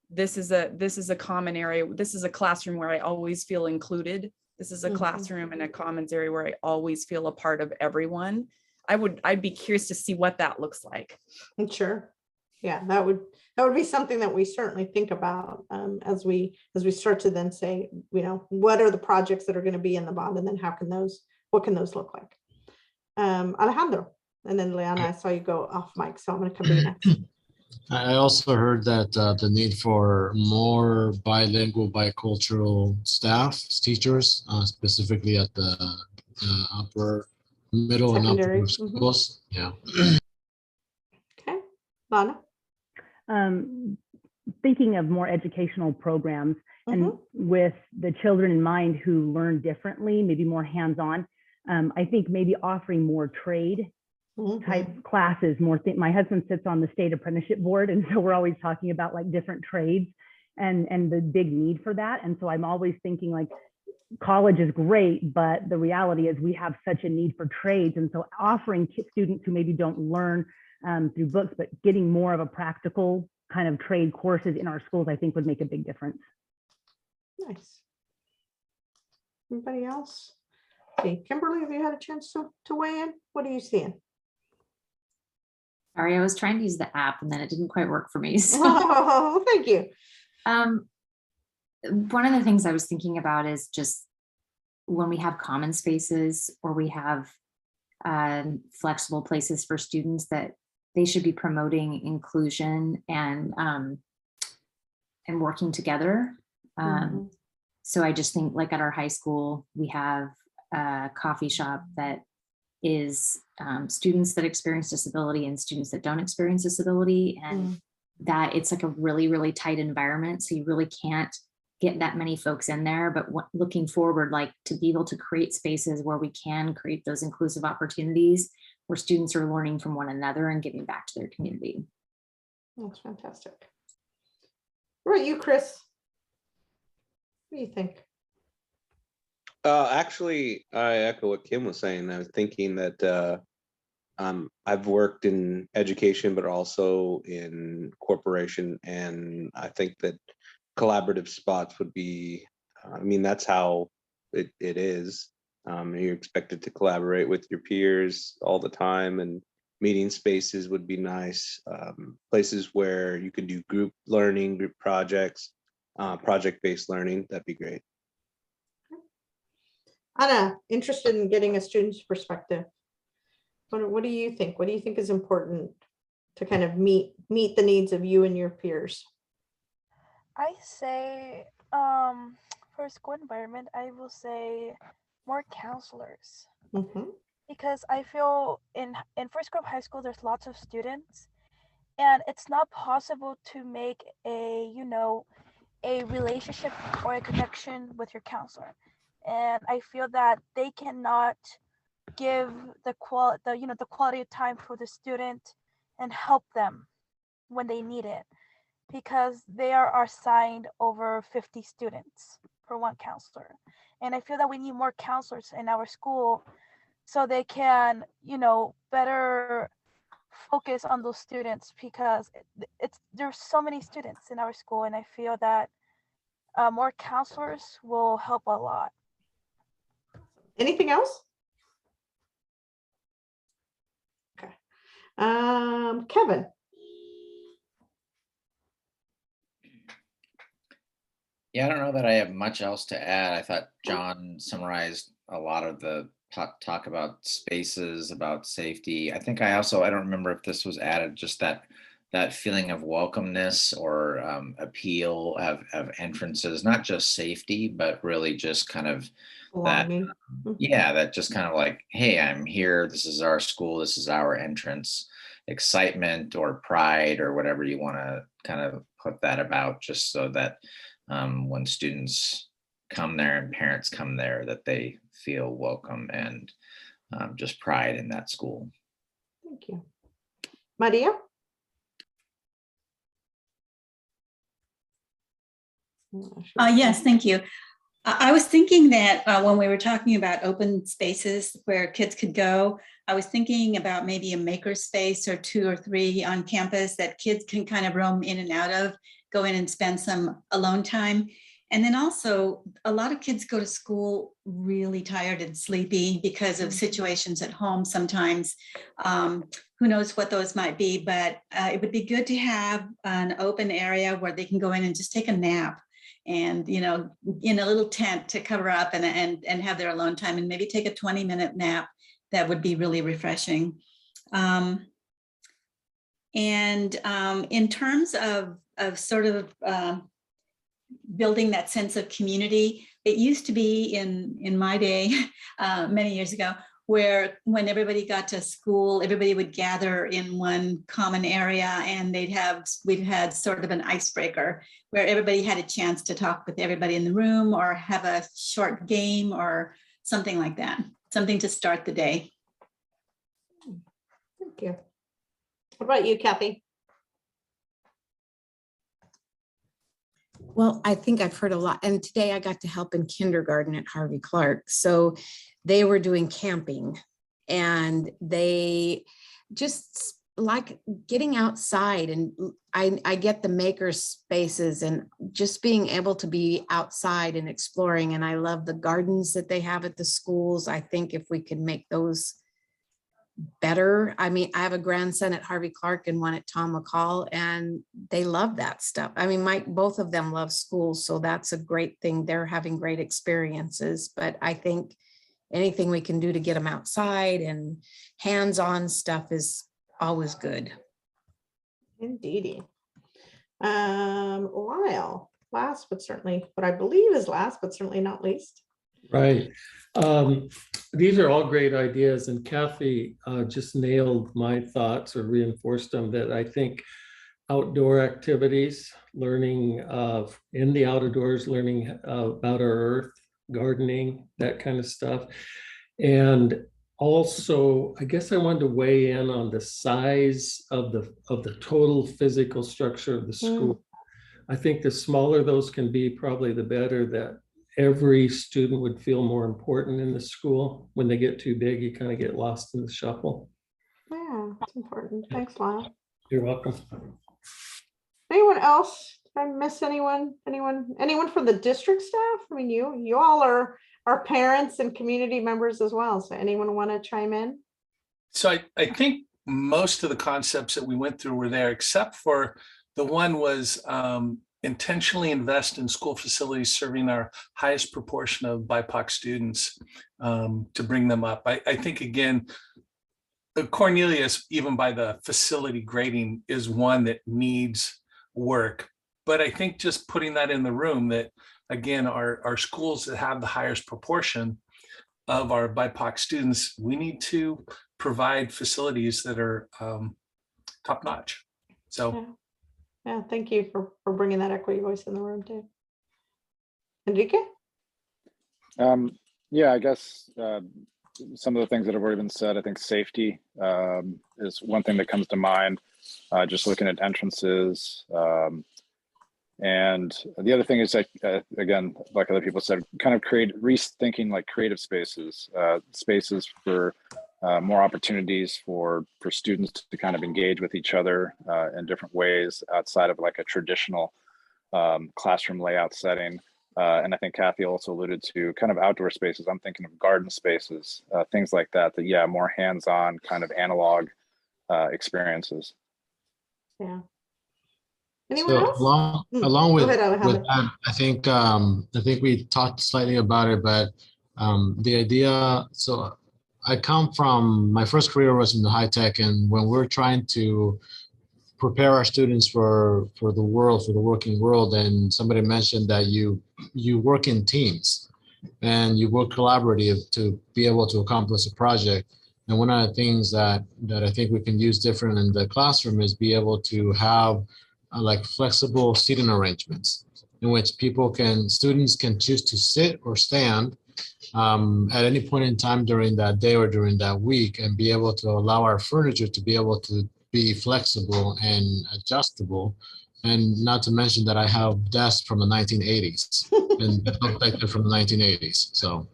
this is a common area. This is a classroom where I always feel included. This is a classroom and a commons area where I always feel a part of everyone. I'd be curious to see what that looks like.
Sure. Yeah, that would be something that we certainly think about as we start to then say, you know, what are the projects that are going to be in the bond, and then what can those look like? Alejandro, and then Leanna, I saw you go off mic, so I'm going to come to you next.
I also heard that the need for more bilingual, bicultural staff, teachers, specifically at the upper, middle,
Secondary.
and upper schools. Yeah.
Okay, Lana.
Thinking of more educational programs and with the children in mind who learn differently, maybe more hands-on. I think maybe offering more trade type classes, my husband sits on the state apprenticeship board, and so we're always talking about like different trades and the big need for that. And so I'm always thinking like college is great, but the reality is we have such a need for trades. And so offering students who maybe don't learn through books, but getting more of a practical kind of trade courses in our schools, I think would make a big difference.
Nice. Anybody else? Okay, Kimberly, have you had a chance to weigh in? What are you seeing?
Sorry, I was trying to use the app and then it didn't quite work for me. So.
Oh, thank you.
One of the things I was thinking about is just when we have common spaces or we have flexible places for students, that they should be promoting inclusion and working together. So I just think like at our high school, we have a coffee shop that is students that experience disability and students that don't experience disability, and that it's like a really, really tight environment. So you really can't get that many folks in there, but looking forward, like to be able to create spaces where we can create those inclusive opportunities where students are learning from one another and giving back to their community.
That's fantastic. What about you, Chris? What do you think?
Actually, I echo what Kim was saying. I was thinking that I've worked in education, but also in corporation, and I think that collaborative spots would be, I mean, that's how it is. You're expected to collaborate with your peers all the time, and meeting spaces would be nice. Places where you could do group learning, group projects, project-based learning, that'd be great.
Anna, interested in getting a student's perspective. What do you think? What do you think is important to kind of meet the needs of you and your peers?
I say for school environment, I will say more counselors. Because I feel in first grade high school, there's lots of students, and it's not possible to make a relationship or a connection with your counselor. And I feel that they cannot give the quality of time for the student and help them when they need it, because they are assigned over 50 students for one counselor. And I feel that we need more counselors in our school so they can, better focus on those students, because there's so many students in our school, and I feel that more counselors will help a lot.
Anything else? Okay. Kevin.
Yeah, I don't know that I have much else to add. I thought John summarized a lot of the talk about spaces, about safety. I think I don't remember if this was added, just that that feeling of welcomeness or appeal of entrances, not just safety, but really just kind of that,
Belonging.
yeah, that just kind of like, hey, I'm here. This is our school. This is our entrance. Excitement or pride or whatever you want to kind of put that about, just so that when students come there and parents come there, that they feel welcome and just pride in that school.
Thank you. Maria?
Yes, thank you. I was thinking that when we were talking about open spaces where kids could go, I was thinking about maybe a maker space or 2 or 3 on campus that kids can kind of roam in and out of, go in and spend some alone time. And then also, a lot of kids go to school really tired and sleepy because of situations at home sometimes. Who knows what those might be, but it would be good to have an open area where they can go in and just take a nap, and in a little tent to cover up and have their alone time, and maybe take a 20-minute nap. That would be really refreshing. In terms of sort of building that sense of community, it used to be in my day, many years ago, where when everybody got to school, everybody would gather in one common area, and we'd had sort of an icebreaker where everybody had a chance to talk with everybody in the room or have a short game or something like that, something to start the day.
Thank you. What about you, Kathy?
Well, I think I've heard a lot, and today I got to help in kindergarten at Harvey Clark. So they were doing camping, and they just like getting outside, and I get the maker spaces and just being able to be outside and exploring. And I love the gardens that they have at the schools. I think if we could make those better. I mean, I have a grandson at Harvey Clark and one at Tom McCall, and they love that stuff. I mean, both of them love school, so that's a great thing. They're having great experiences, but I think anything we can do to get them outside and hands-on stuff is always good.
Indeedy. Lyle, last but certainly, what I believe is last but certainly not least.
Right. These are all great ideas, and Kathy just nailed my thoughts or reinforced them, that I think outdoor activities, learning in the outdoors, learning about our earth, gardening, that kind of stuff. And also, I guess I wanted to weigh in on the size of the total physical structure of the school. I think the smaller those can be, probably the better, that every student would feel more important in the school. When they get too big, you kind of get lost in the shuffle.
Yeah, that's important. Thanks, Lyle.
You're welcome.
Anyone else? Did I miss anyone? Anyone from the district staff? I mean, you all are parents and community members as well. So anyone want to chime in?
So I think most of the concepts that we went through were there, except for the one was intentionally invest in school facilities serving our highest proportion of BIPOC students, to bring them up. I think, again, Cornelius, even by the facility grading, is one that needs work. But I think just putting that in the room, that again, our schools that have the highest proportion of our BIPOC students, we need to provide facilities that are top notch. So.
Yeah, thank you for bringing that equity voice in the room too. Enrique?
Yeah, I guess some of the things that have already been said, I think safety is one thing that comes to mind, just looking at entrances. And the other thing is, again, like other people said, kind of rethinking like creative spaces, spaces for more opportunities for students to kind of engage with each other in different ways outside of like a traditional classroom layout setting. And I think Kathy also alluded to kind of outdoor spaces. I'm thinking of garden spaces, things like that, yeah, more hands-on kind of analog experiences.
Yeah. Anyone else?
Along with that, I think we talked slightly about it, but the idea, so I come from, my first career was in the high tech, and when we're trying to prepare our students for the world, for the working world. And somebody mentioned that you work in teams and you work collaborative to be able to accomplish a project. And one of the things that I think we can use different in the classroom is be able to have like flexible seating arrangements in which students can choose to sit or stand at any point in time during that day or during that week, and be able to allow our furniture to be able to be flexible and adjustable. And not to mention that I have desks from the 1980s and that look like they're from the 1980s. So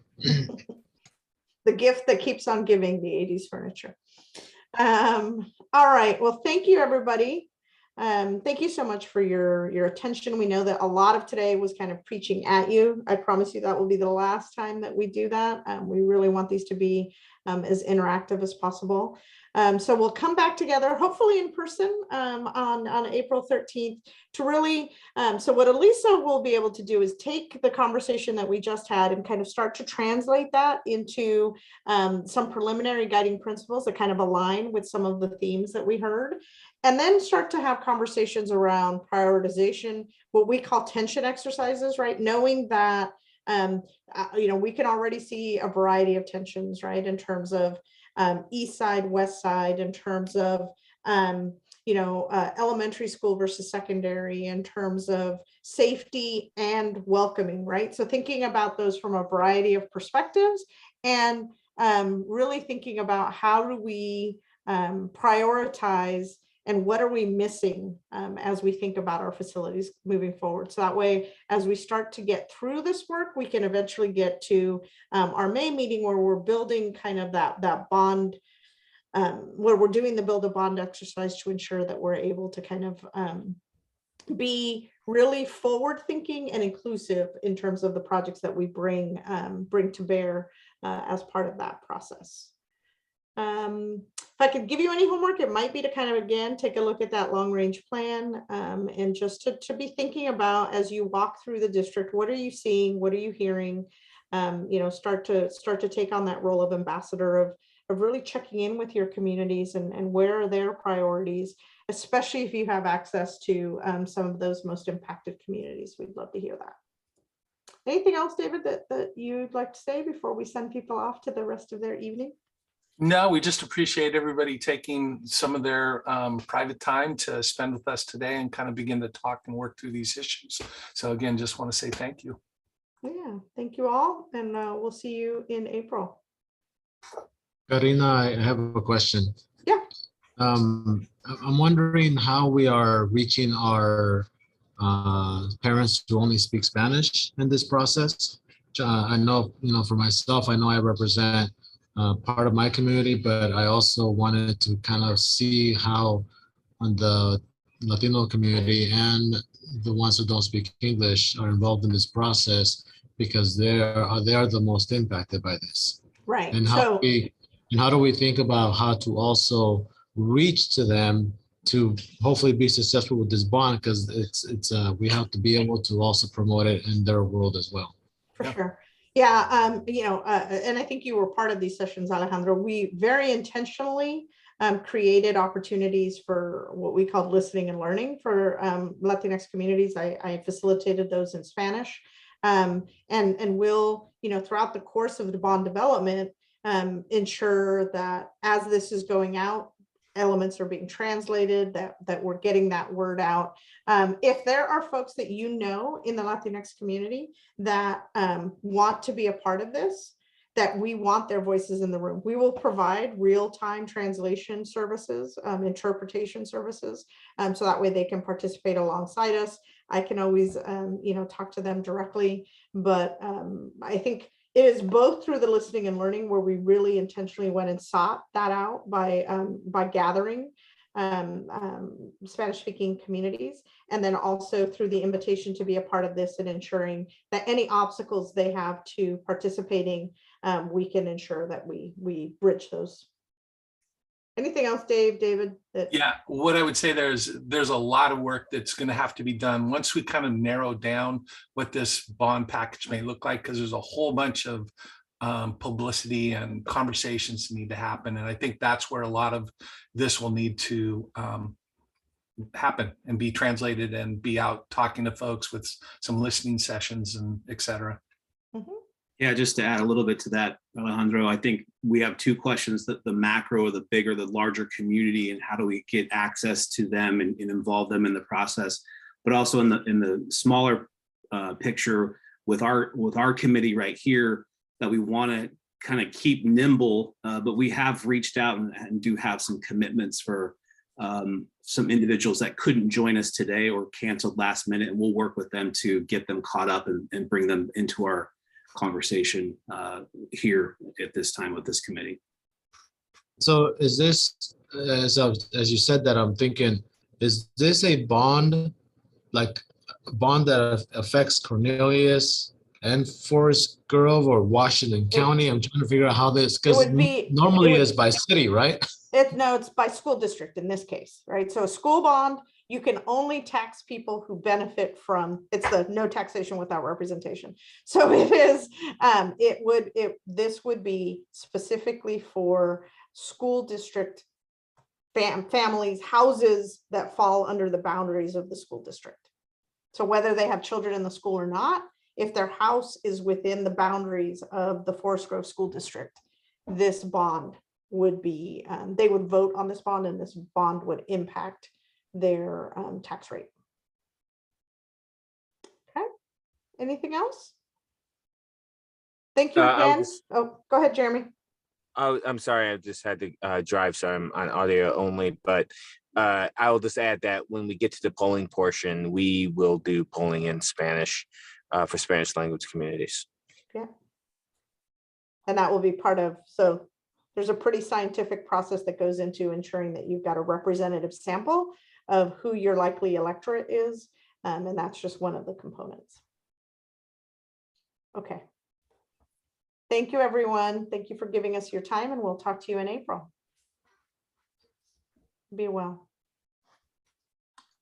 The gift that keeps on giving, the 80s furniture. All right, well, thank you, everybody. Thank you so much for your attention. We know that a lot of today was kind of preaching at you. I promise you that will be the last time that we do that. We really want these to be as interactive as possible. So we'll come back together, hopefully in person on April 13th to really, so what Elisa will be able to do is take the conversation that we just had and kind of start to translate that into some preliminary guiding principles that kind of align with some of the themes that we heard. And then start to have conversations around prioritization, what we call tension exercises, right? Knowing that, we can already see a variety of tensions, right? In terms of east side, west side, in terms of, elementary school versus secondary, in terms of safety and welcoming, right? So thinking about those from a variety of perspectives and really thinking about how do we prioritize and what are we missing as we think about our facilities moving forward. So that way, as we start to get through this work, we can eventually get to our May meeting where we're building kind of that bond, where we're doing the build a bond exercise to ensure that we're able to kind of be really forward thinking and inclusive in terms of the projects that we bring to bear as part of that process. If I could give you any homework, it might be to kind of, again, take a look at that long range plan and just to be thinking about as you walk through the district, what are you seeing? What are you hearing? Start to take on that role of ambassador of really checking in with your communities and where are their priorities, especially if you have access to some of those most impacted communities. We'd love to hear that. Anything else, David, that you'd like to say before we send people off to the rest of their evening?
No, we just appreciate everybody taking some of their private time to spend with us today and kind of begin to talk and work through these issues. So again, just want to say thank you.
Yeah, thank you all. And we'll see you in April.
Karina, I have a question.
Yeah.
I'm wondering how we are reaching our parents who only speak Spanish in this process. I know, for myself, I know I represent part of my community, but I also wanted to kind of see how the Latino community and the ones who don't speak English are involved in this process, because they are the most impacted by this.
Right.
And how do we think about how to also reach to them to hopefully be successful with this bond, because we have to be able to also promote it in their world as well.
For sure. Yeah, and I think you were part of these sessions, Alejandro. We very intentionally created opportunities for what we called listening and learning for Latinx communities. I facilitated those in Spanish, and will, throughout the course of the bond development, ensure that as this is going out, elements are being translated, that we're getting that word out. If there are folks that in the Latinx community that want to be a part of this, that we want their voices in the room, we will provide real-time translation services, interpretation services, so that way they can participate alongside us. I can always, talk to them directly, but I think it is both through the listening and learning where we really intentionally went and sought that out by gathering Spanish-speaking communities, and then also through the invitation to be a part of this and ensuring that any obstacles they have to participating, we can ensure that we bridge those. Anything else, David?
Yeah, what I would say there's a lot of work that's going to have to be done once we kind of narrow down what this bond package may look like, because there's a whole bunch of publicity and conversations need to happen. And I think that's where a lot of this will need to happen and be translated and be out talking to folks with some listening sessions and et cetera.
Yeah, just to add a little bit to that, Alejandro, I think we have two questions: that the macro, the bigger, the larger community, and how do we get access to them and involve them in the process, but also in the smaller picture with our committee right here, that we want to kind of keep nimble, but we have reached out and do have some commitments for some individuals that couldn't join us today or canceled last minute, and we'll work with them to get them caught up and bring them into our conversation here at this time with this committee.
So is this, as you said that, I'm thinking, is this a bond, like a bond that affects Cornelius and Forest Grove or Washington County? I'm trying to figure out how this, because normally it's by city, right?
No, it's by school district in this case, right? So a school bond, you can only tax people who benefit from, it's the no taxation without representation. So it is, this would be specifically for school district families, houses that fall under the boundaries of the school district. So whether they have children in the school or not, if their house is within the boundaries of the Forest Grove School District, this bond would be, they would vote on this bond, and this bond would impact their tax rate. Okay, anything else? Thank you again. Oh, go ahead, Jeremy.
Oh, I'm sorry, I just had to drive, so I'm on audio only, but I will just add that when we get to the polling portion, we will do polling in Spanish for Spanish language communities.
Yeah. And that will be part of, so there's a pretty scientific process that goes into ensuring that you've got a representative sample of who your likely electorate is. And that's just one of the components. Okay. Thank you, everyone. Thank you for giving us your time, and we'll talk to you in April. Be well.